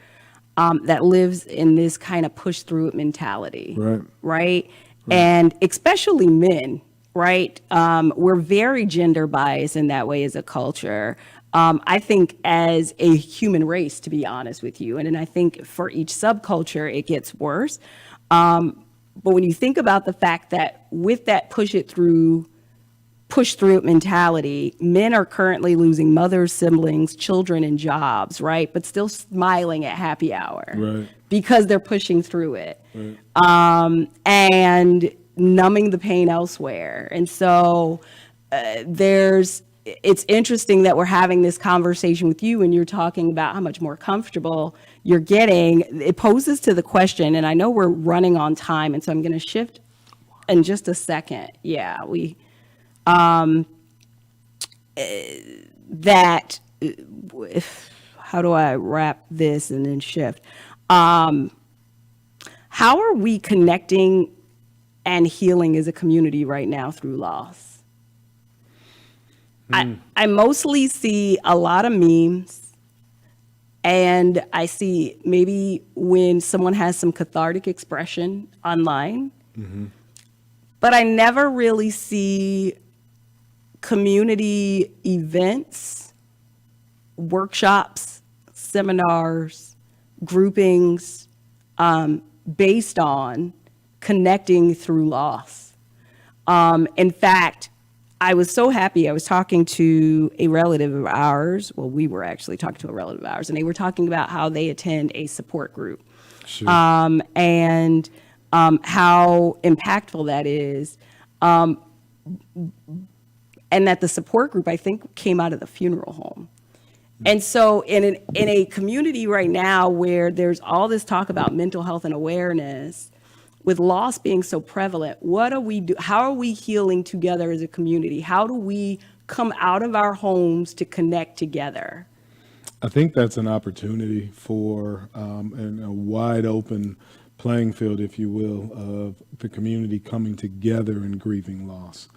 that lives in this kind of push through it mentality. Right. And especially men, right? We're very gender biased in that way as a culture. I think as a human race, to be honest with you, and I think for each subculture, it gets worse. But when you think about the fact that with that push through it mentality, men are currently losing mothers, siblings, children, and jobs, right? But still smiling at happy hour because they're pushing through it, and numbing the pain elsewhere. And so it's interesting that we're having this conversation with you and you're talking about how much more comfortable you're getting. It poses to the question, and I know we're running on time, and so I'm going to shift in just a second. How do I wrap this and then shift? How are we connecting and healing as a community right now through loss? I mostly see a lot of memes, and I see maybe when someone has some cathartic expression online, but I never really see community events, workshops, seminars, groupings based on connecting through loss. In fact, I was so happy. I was talking to a relative of ours. Well, we were actually talking to a relative of ours, and they were talking about how they attend a support group, and how impactful that is. And that the support group, I think, came out of the funeral home. And so in a community right now where there's all this talk about mental health and awareness, with loss being so prevalent, what do we do? How are we healing together as a community? How do we come out of our homes to connect together? I think that's an opportunity for and a wide open playing field, if you will, of the community coming together and grieving loss.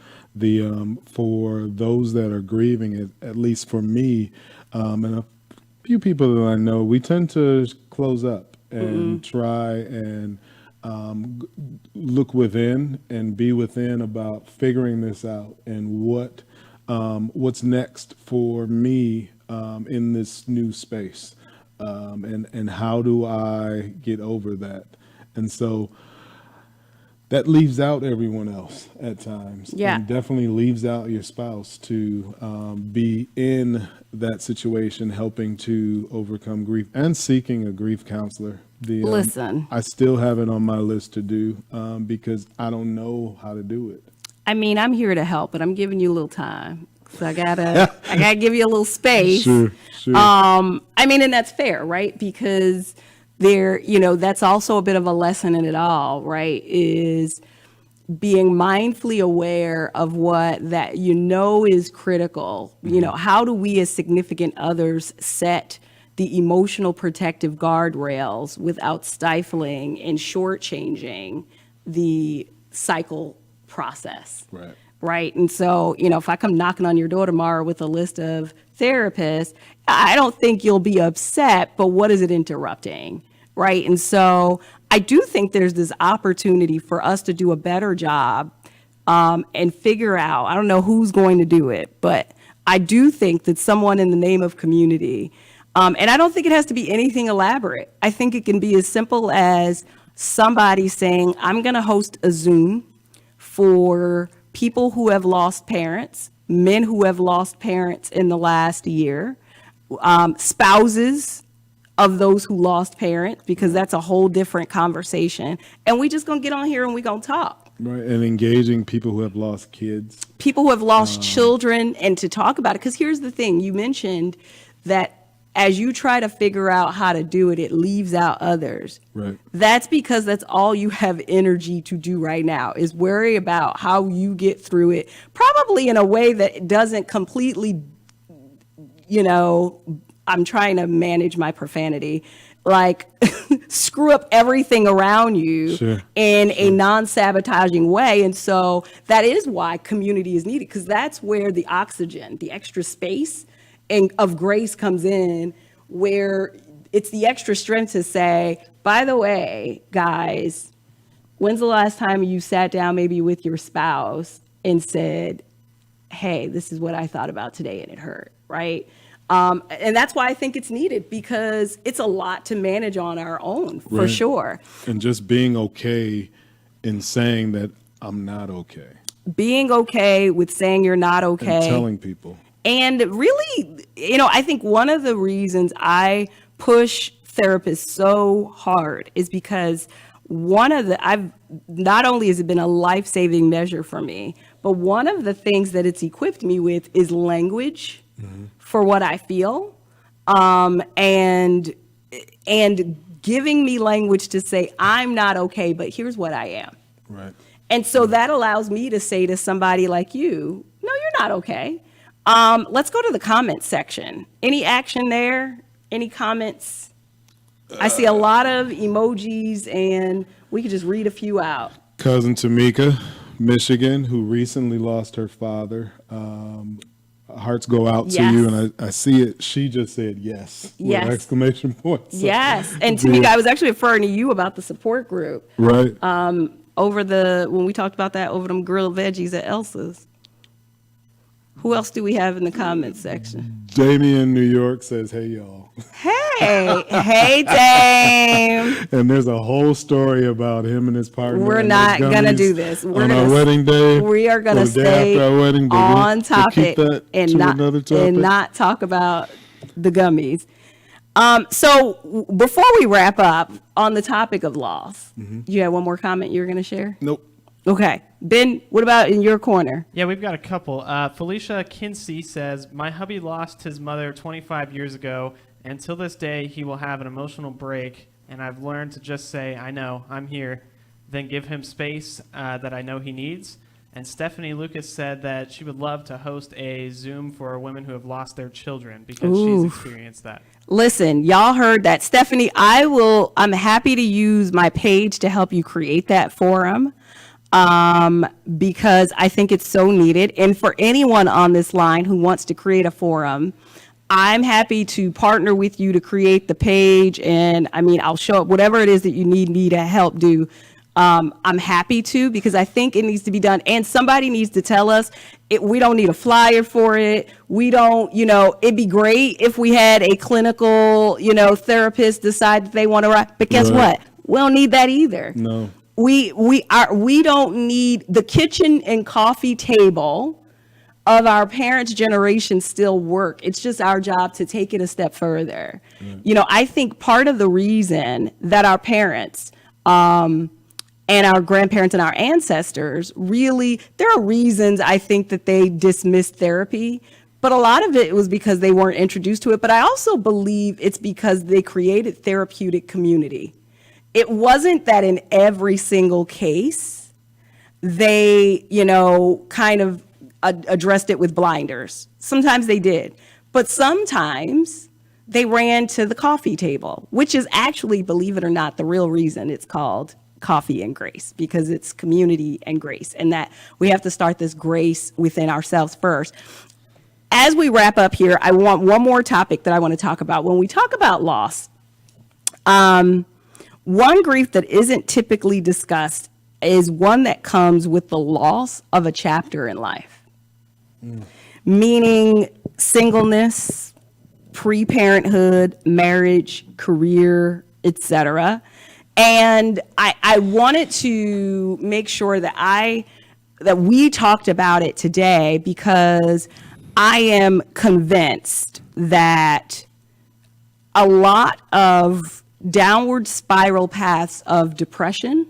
For those that are grieving, at least for me, and a few people that I know, we tend to close up and try and look within and be within about figuring this out and what's next for me in this new space, and how do I get over that. And so that leaves out everyone else at times. And definitely leaves out your spouse to be in that situation, helping to overcome grief and seeking a grief counselor. Listen, I still have it on my list to do because I don't know how to do it. I mean, I'm here to help, but I'm giving you a little time. So I gotta give you a little space. Sure. I mean, and that's fair, right? Because that's also a bit of a lesson in it all, right? Is being mindfully aware of what that is critical. How do we as significant others set the emotional protective guardrails without stifling and shortchanging the cycle process? Right. And so, if I come knocking on your door tomorrow with a list of therapists, I don't think you'll be upset, but what is it interrupting? Right. And so I do think there's this opportunity for us to do a better job and figure out, I don't know who's going to do it, but I do think that someone in the name of community, and I don't think it has to be anything elaborate. I think it can be as simple as somebody saying, I'm going to host a Zoom for people who have lost parents, men who have lost parents in the last year, spouses of those who lost parents, because that's a whole different conversation. And we just going to get on here and we going to talk. Right, and engaging people who have lost kids. People who have lost children, and to talk about it. Because here's the thing, you mentioned that as you try to figure out how to do it, it leaves out others. Right. That's because that's all you have energy to do right now, is worry about how you get through it, probably in a way that doesn't completely, I'm trying to manage my profanity, like screw up everything around you Sure. in a non-sabotaging way. And so that is why community is needed, because that's where the oxygen, the extra space and of grace comes in, where it's the extra strength to say, by the way, guys, when's the last time you sat down maybe with your spouse and said, hey, this is what I thought about today and it hurt, right? And that's why I think it's needed, because it's a lot to manage on our own, for Right. sure. And just being okay in saying that I'm not okay. Being okay with saying you're not okay. And telling people. And really, I think one of the reasons I push therapists so hard is because not only has it been a life-saving measure for me, but one of the things that it's equipped me with is language for what I feel, and giving me language to say, I'm not okay, but here's what I am. Right. And so that allows me to say to somebody like you, no, you're not okay. Let's go to the comments section. Any action there? Any comments? I see a lot of emojis, and we could just read a few out. Cousin Tamika, Michigan, who recently lost her father. Hearts go out to Yes. you, and I see it. She just said yes. Yes. With exclamation points. So, Yes. And Tamika, yeah. I was actually referring to you about the support group. Right. When we talked about that over them grilled veggies at Elsa's. Who else do we have in the comments section? Damien, New York says, hey, y'all. Hey, Dame. And there's a whole story about him and his partner. We're and not those gonna gummies do this. We're on gonna our wedding day. We are going or to the day stay after our wedding, but on we'll topic keep that and to not another topic. and not talk about the gummies. So before we wrap up on the topic of loss, you had one more comment you were going to share? Nope. Okay. Ben, what about in your corner? Yeah, we've got a couple. Felicia Kinsey says, my hubby lost his mother 25 years ago, and till this day, he will have an emotional break, and I've learned to just say, I know, I'm here, then give him space that I know he needs. And Stephanie Lucas said that she would love to host a Zoom for women who have lost their children because she's experienced that. Listen, y'all heard that. Stephanie, I'm happy to use my page to help you create that forum. Because I think it's so needed. And for anyone on this line who wants to create a forum, I'm happy to partner with you to create the page. And I'll show up whatever it is that you need me to help do. I'm happy to, because I think it needs to be done. And somebody needs to tell us we don't need a flyer for it. We don't, it'd be great if we had a clinical, therapist decide that they want to write. But guess Right. what? We don't need that either. No. We don't need the kitchen and coffee table of our parents' generation still work. It's just our job to take it a step further. I think part of the reason that our parents and our grandparents and our ancestors there are reasons I think that they dismissed therapy, but a lot of it was because they weren't introduced to it. But I also believe it's because they created therapeutic community. It wasn't that in every single case they, kind of addressed it with blinders. Sometimes they did. But sometimes they ran to the coffee table, which is actually, believe it or not, the real reason it's called Coffee and Grace, because it's community and grace, and that we have to start this grace within ourselves first. As we wrap up here, I want one more topic that I want to talk about. When we talk about loss, one grief that isn't typically discussed is one that comes with the loss of a chapter in life, meaning singleness, pre-parenthood, marriage, career, etc. And I wanted to make sure that we talked about it today, because I am convinced that a lot of downward spiral paths of depression,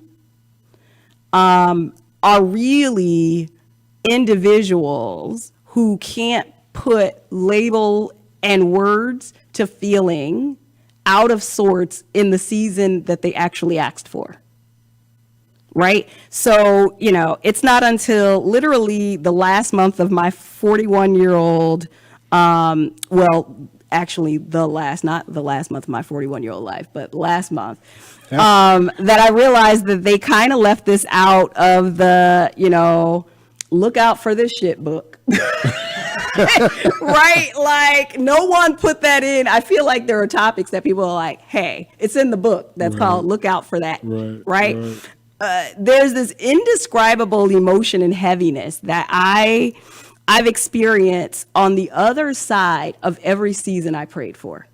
are really individuals who can't put label and words to feeling out of sorts in the season that they actually asked for. Right? So, it's not until literally the last month of my 41-year-old, actually not the last month of my 41-year-old life, but last month, that I realized that they kind of left this out of the, look out for this shit book. Right? Like, no one put that in. I feel like there are topics that people are like, hey, it's in the book that's called Look Out for That. Right? There's this indescribable emotion and heaviness that I've experienced on the other side of every season I prayed for.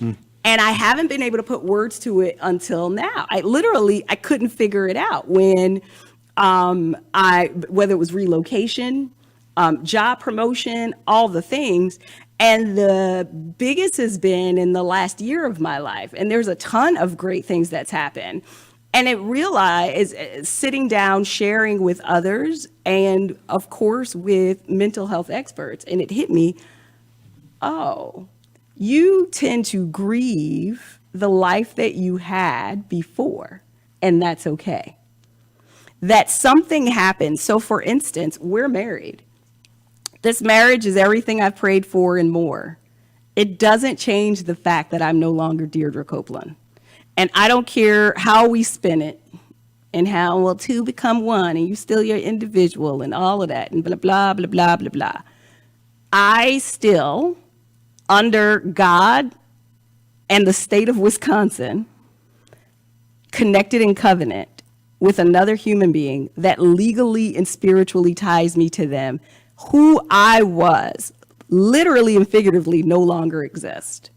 And I haven't been able to put words to it until now. I couldn't figure it out when whether it was relocation, job promotion, all the things. And the biggest has been in the last year of my life. And there's a ton of great things that's happened. And it realized sitting down, sharing with others, and of course with mental health experts. And it hit me, oh, you tend to grieve the life that you had before, and that's okay. That something happened. So for instance, we're married. This marriage is everything I've prayed for and more. It doesn't change the fact that I'm no longer Deirdre Copeland. And I don't care how we spin it and how, well, two become one and you still your individual and all of that and blah, blah, blah, blah, blah, blah. I still, under God and the state of Wisconsin, connected in covenant with another human being that legally and spiritually ties me to them, who I was, literally and figuratively, no longer exist.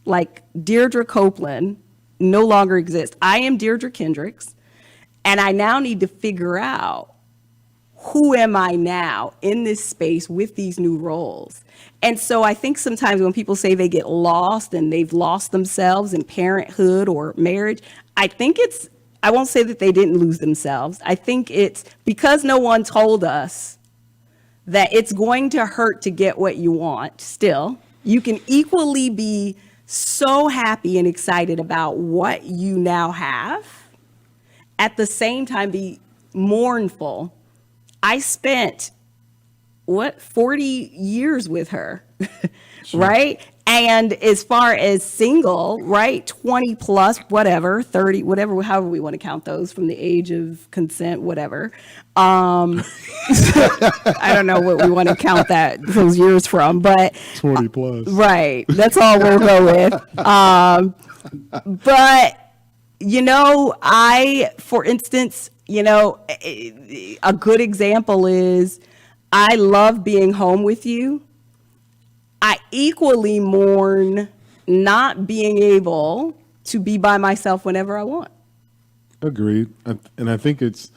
Like Deirdre Copeland no longer exists. I am Deirdre Kendricks, and I now need to figure out who am I now in this space with these new roles. And so I think sometimes when people say they get lost and they've lost themselves in parenthood or marriage, I won't say that they didn't lose themselves. I think it's because no one told us that it's going to hurt to get what you want. Still, you can equally be so happy and excited about what you now have, at the same time be mournful. I spent 40 years with her, right? And as far as single, right, 20 plus, whatever, 30, whatever, however we want to count those from the age of consent, whatever. I don't know what we want to count those years from, but 20 plus. Right. That's all we'll go with. But, for instance, a good example is I love being home with you. I equally mourn not being able to be by myself whenever I want. Agreed. And I think it's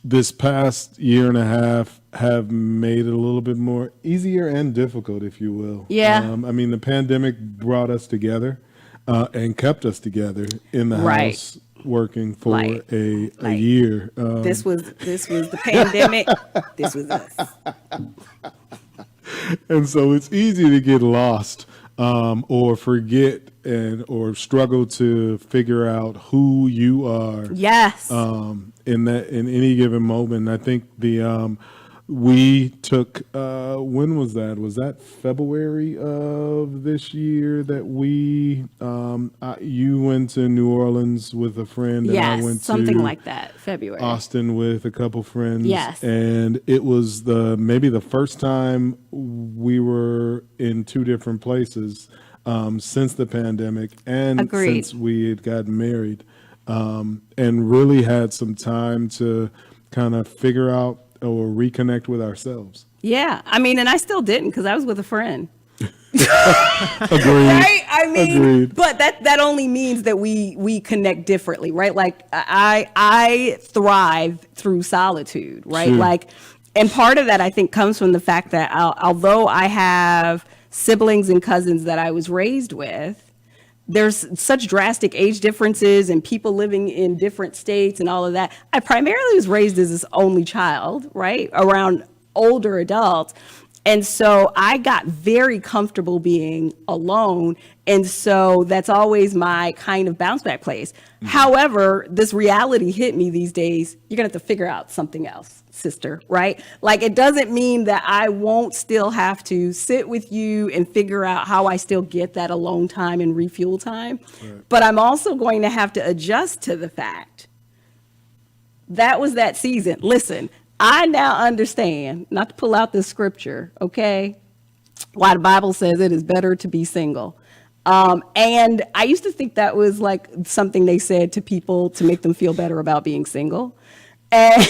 this past year and a half have made it a little bit more easier and difficult, if you will. Yeah. The pandemic brought us together and kept us together in the house working for a year. This was the pandemic. This was us. And so it's easy to get lost or forget or struggle to figure out who you are. Yes. In any given moment. I think we took when was that? Was that February of this year that you went to New Orleans with a friend, and I went something to like that, February. Austin with a couple friends. Yes. And it was maybe the first time we were in two different places since the pandemic and Agreed. since we had gotten married, and really had some time to kind of figure out or reconnect with ourselves. Yeah. And I still didn't because I was with a friend. Agreed. Right? Agreed. But that only means that we connect differently, right? Like I thrive through solitude, right? Sure. And part of that I think comes from the fact that although I have siblings and cousins that I was raised with, there's such drastic age differences and people living in different states and all of that. I primarily was raised as this only child, right, around older adults. And so I got very comfortable being alone. And so that's always my kind of bounce back place. However, this reality hit me these days. You're going to have to figure out something else, sister, right? Like, it doesn't mean that I won't still have to sit with you and figure out how I still get that alone time and refuel time. Right. But I'm also going to have to adjust to the fact that was that season. Listen, I now understand, not to pull out this scripture, okay, why the Bible says it is better to be single. And I used to think that was like something they said to people to make them feel better about being single. And,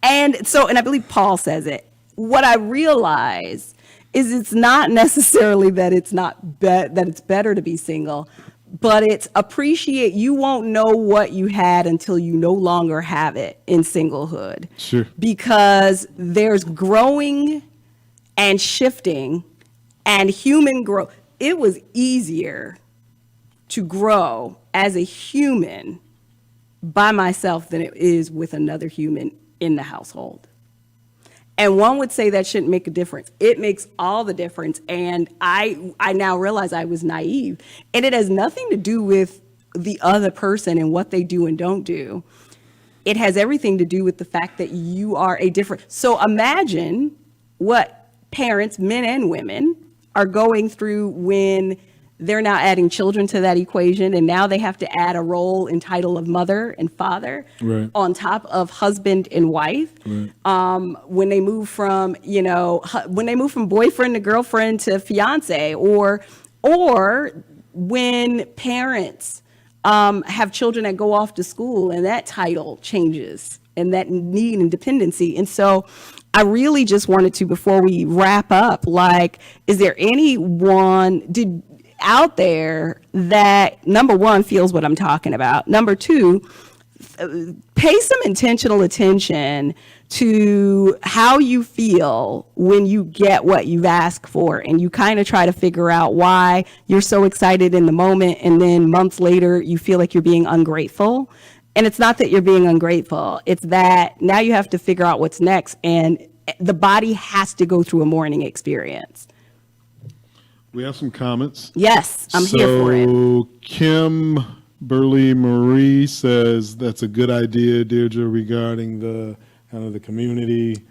and I believe Paul says it. What I realize is it's not necessarily that it's that it's better to be single, but it's appreciate. You won't know what you had until you no longer have it in singlehood. Sure. Because there's growing and shifting and human growth. It was easier to grow as a human by myself than it is with another human in the household. And one would say that shouldn't make a difference. It makes all the difference. And I now realize I was naive. And it has nothing to do with the other person and what they do and don't do. It has everything to do with the fact that you are a different. So imagine what parents, men and women, are going through when they're now adding children to that equation, and now they have to add a role and title of mother and father right. on top of husband and wife. Right. When they move from, boyfriend to girlfriend to fiance, or when parents have children that go off to school and that title changes and that need and dependency. And so I really just wanted to, before we wrap up, like, is there anyone out there that, number one, feels what I'm talking about? Number two, pay some intentional attention to how you feel when you get what you've asked for, and you kind of try to figure out why you're so excited in the moment, and then months later you feel like you're being ungrateful. And it's not that you're being ungrateful, it's that now you have to figure out what's next, and the body has to go through a mourning experience. We have some comments. Yes, I'm here for it. So Kim Burley Marie says that's a good idea, Deirdre, regarding the kind of the community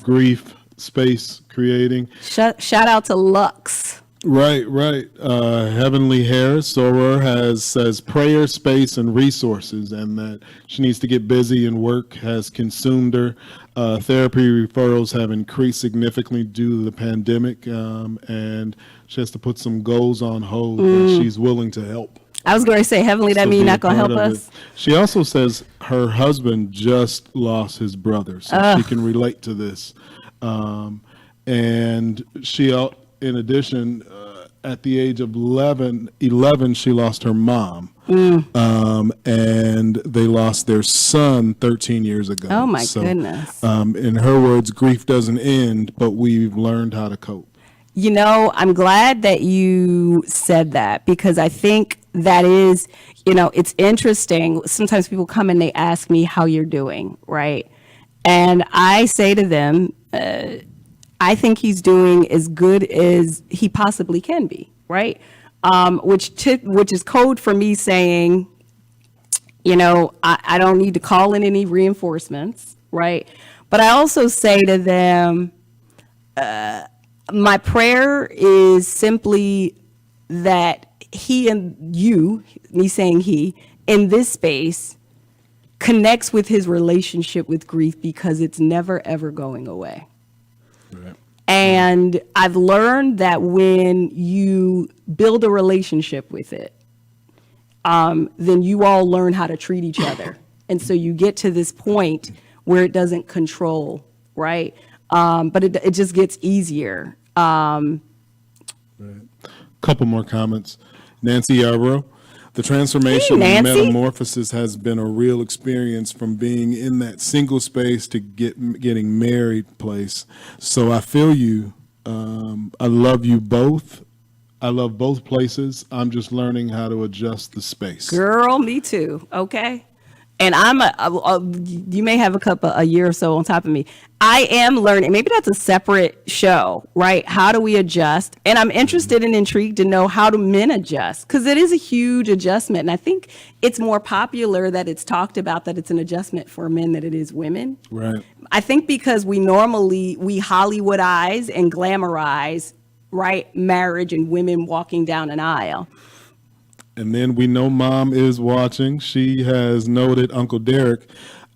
grief space creating. Shout out to Lux. Right. Heavenly Harris Soror says prayer, space, and resources, and that she needs to get busy, and work has consumed her. Therapy referrals have increased significantly due to the pandemic, and she has to put some goals on hold, and she's willing to help. I was going to say, Heavenly, that mean not going to help us? She also says her husband just lost his brother, so she can relate to this. And she, in addition, at the age of 11, she lost her mom. And they lost their son 13 years ago. Oh, my goodness. In her words, grief doesn't end, but we've learned how to cope. You know, I'm glad that you said that, because I think that is, it's interesting. Sometimes people come and they ask me how you're doing, right? And I say to them, I think he's doing as good as he possibly can be, right? Which is code for me saying, I don't need to call in any reinforcements, right? But I also say to them, my prayer is simply that he and you, me saying he, in this space, connects with his relationship with grief, because it's never, ever going away. Right. And I've learned that when you build a relationship with it, then you all learn how to treat each other. And so you get to this point where it doesn't control, right? But it just gets easier. Right. Couple more comments. Nancy Yarbrough. The transformation and metamorphosis has been a real experience, from being in that single space to getting married place. So I feel you. I love you both. I love both places. I'm just learning how to adjust the space. Girl, me too. Okay. And you may have a year or so on top of me. I am learning. Maybe that's a separate show, right? How do we adjust? And I'm interested and intrigued to know how do men adjust, because it is a huge adjustment. And I think it's more popular that it's talked about that it's an adjustment for men than it is women. Right. I think because we Hollywoodize and glamorize, right, marriage and women walking down an aisle. And then we know mom is watching. She has noted Uncle Derek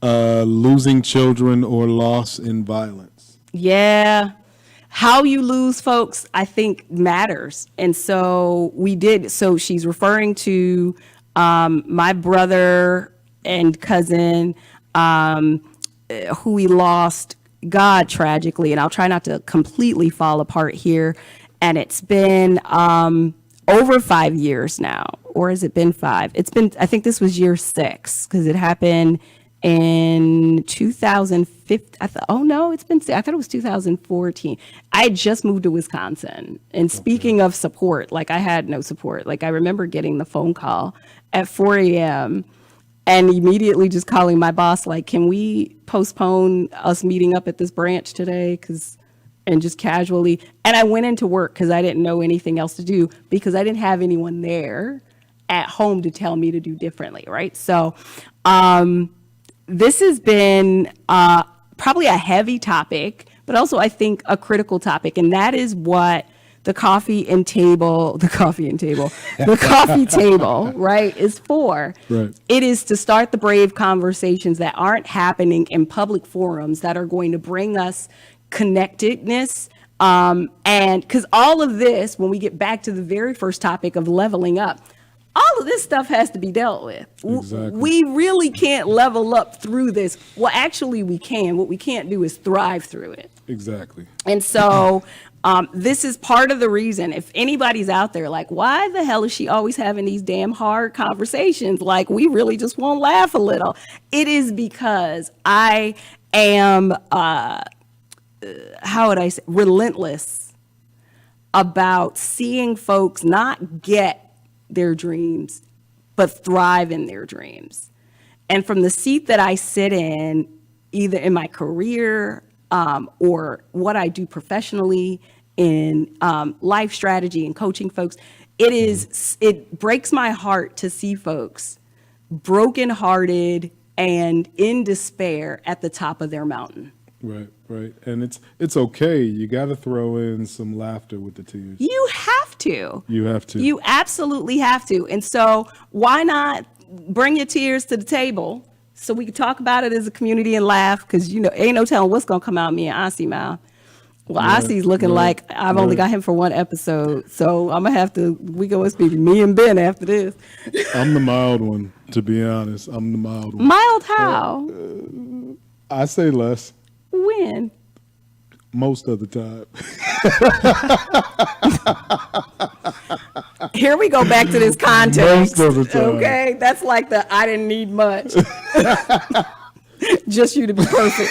losing children or loss in violence. Yeah. How you lose folks, I think, matters. And so we did. So she's referring to my brother and cousin who we lost, God, tragically. And I'll try not to completely fall apart here. And it's been over 5 years now. Or has it been 5? It's been, I think this was year 6, because it happened in 2015. I thought it was 2014. I had just moved to Wisconsin. And speaking of support, like I had no support. Like I remember getting the phone call at 4 a.m. and immediately just calling my boss, like, can we postpone us meeting up at this branch today? And just casually. And I went into work because I didn't know anything else to do, because I didn't have anyone there at home to tell me to do differently, right? So this has been probably a heavy topic, but also I think a critical topic, and that is what the coffee table, right, is for. Right. It is to start the brave conversations that aren't happening in public forums that are going to bring us connectedness. And because all of this, when we get back to the very first topic of leveling up, all of this stuff has to be dealt with. Exactly. We really can't level up through this. Well, actually, we can. What we can't do is thrive through it. Exactly. And so this is part of the reason, if anybody's out there like, why the hell is she always having these damn hard conversations? Like, we really just won't laugh a little. It is because I am, relentless about seeing folks not get their dreams, but thrive in their dreams. And from the seat that I sit in, either in my career or what I do professionally in life strategy and coaching folks, it breaks my heart to see folks brokenhearted and in despair at the top of their mountain. Right. And it's okay. You got to throw in some laughter with the tears. You have to. You have to. You absolutely have to. And so why not bring your tears to the table so we can talk about it as a community and laugh? Because, ain't no telling what's going to come out of me and Asi mouth. Well, Asi's looking like I've only got him for one episode. So I'm going to have to, we going to speak me and Ben after this. I'm the mild one, to be honest. I'm the mild one. Mild how? I say less. When? Most of the time. Here we go back to this context. Most of the time. Okay, that's like the I didn't need much. Just you to be perfect.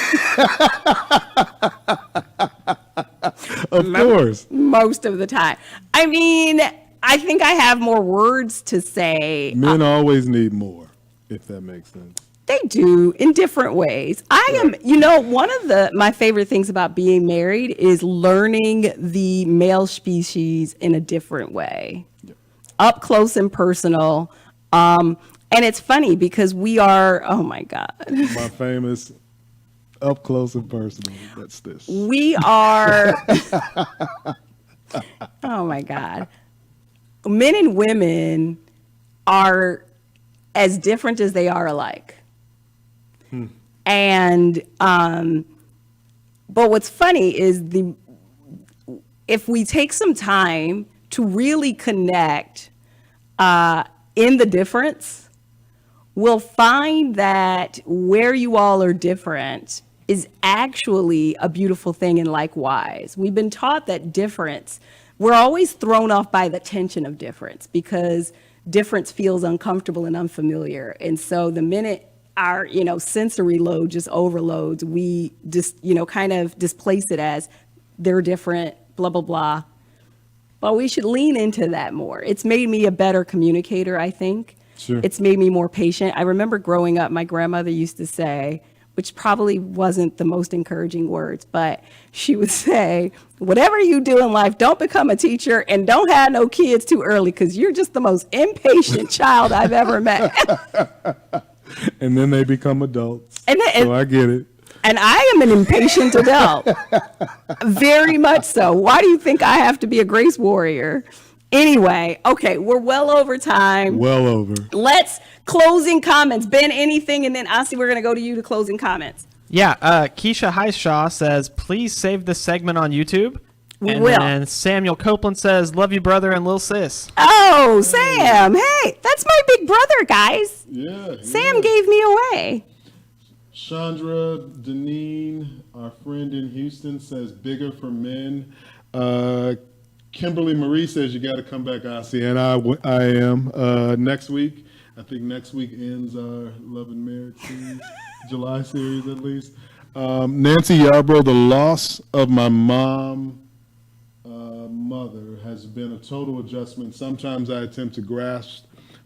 Of course. Most of the time. I mean, I think I have more words to say. Men always need more, if that makes sense. They do in different ways. I am, one of my favorite things about being married is learning the male species in a different way, up close and personal. And it's funny because we are, oh my God. My famous up close and personal. That's this. We are, oh my God. Men and women are as different as they are alike. And, but what's funny is if we take some time to really connect in the difference, we'll find that where you all are different is actually a beautiful thing. And likewise, we've been taught that difference, we're always thrown off by the tension of difference because difference feels uncomfortable and unfamiliar. And so the minute our, sensory load just overloads, we just, kind of displace it as they're different, blah, blah, blah. Well, we should lean into that more. It's made me a better communicator, I think. Sure. It's made me more patient. I remember growing up, my grandmother used to say, which probably wasn't the most encouraging words, but she would say, whatever you do in life, don't become a teacher and don't have no kids too early because you're just the most impatient child I've ever met. And then they become adults. And So I get it. And I am an impatient adult. Very much so. Why do you think I have to be a grace warrior? Anyway, okay, we're well over time. Well over. Let's closing comments. Ben, anything? And then Asi, we're going to go to you to closing comments. Yeah, Keisha Highshaw says, please save this segment on YouTube. We and will. then Samuel Copeland says, love you, brother, and Lil Sis. Oh, Sam. Hey, that's my big brother, guys. Yeah. Sam gave me away. Chandra Deneen, our friend in Houston, says bigger for men. Kimberly Marie says you got to come back, Ossie, and I am. Next week, I think next week ends our Love and Marriage series, July series at least. Nancy Yarbrough, the loss of my mother has been a total adjustment. Sometimes I attempt to grasp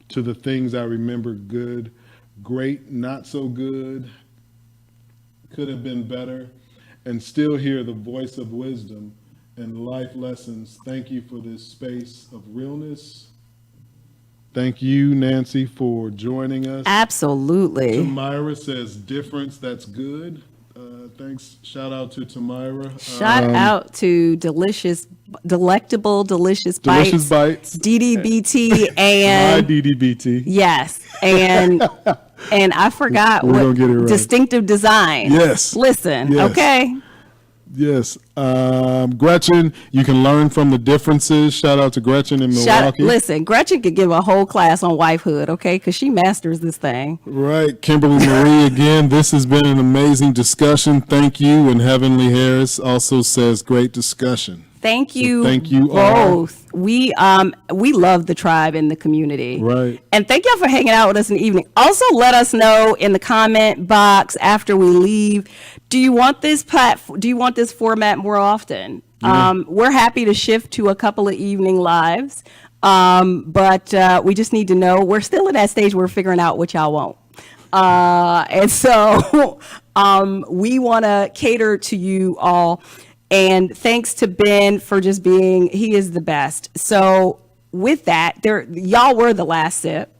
to the things I remember good, great, not so good, could have been better, and still hear the voice of wisdom and life lessons. Thank you for this space of realness. Thank you, Nancy, for joining us. Absolutely. Tamira says difference, that's good. Thanks. Shout out to Tamira. Shout out to Delectable Delicious Bites. Delicious Bites. DDBT My and DDBT. yes, and I forgot We're what gonna get it right. Distinctive Design. Yes. Listen, Yes. okay. Yes. Gretchen, you can learn from the differences. Shout out to Gretchen in Milwaukee. Listen, Gretchen could give a whole class on wifehood, okay? Because she masters this thing. Right. Kimberly Marie, again, this has been an amazing discussion. Thank you. And Heavenly Harris also says great discussion. Thank you. thank you all. both. We love the tribe and the community. Right. And thank y'all for hanging out with us in the evening. Also, let us know in the comment box after we leave. Do you want this format more often? We're happy to shift to a couple of evening lives, but we just need to know. We're still in that stage where we're figuring out what y'all want. And so we want to cater to you all. And thanks to Ben for just being, he is the best. So with that, y'all were the last sip.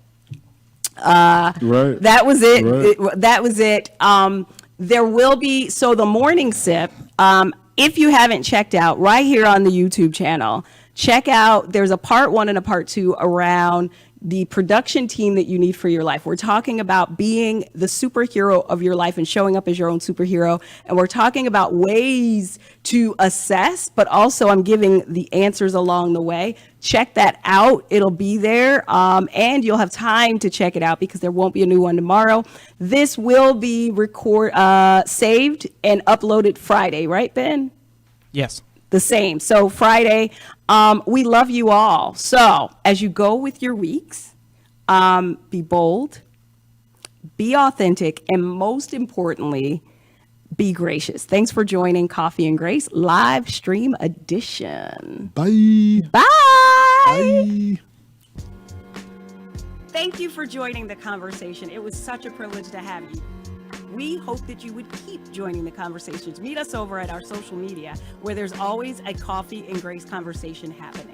Right. That was it. Right. That was it. There will be, so the morning sip, if you haven't checked out right here on the YouTube channel, check out, there's a part 1 and a part 2 around the production team that you need for your life. We're talking about being the superhero of your life and showing up as your own superhero. And we're talking about ways to assess, but also I'm giving the answers along the way. Check that out. It'll be there. And you'll have time to check it out because there won't be a new one tomorrow. This will be saved and uploaded Friday, right, Ben? Yes. The same. So Friday, we love you all. So as you go with your weeks, be bold, be authentic, and most importantly, be gracious. Thanks for joining Coffee and Grace live stream edition. Bye. Bye. Bye. Thank you for joining the conversation. It was such a privilege to have you. We hope that you would keep joining the conversations. Meet us over at our social media where there's always a Coffee and Grace conversation happening.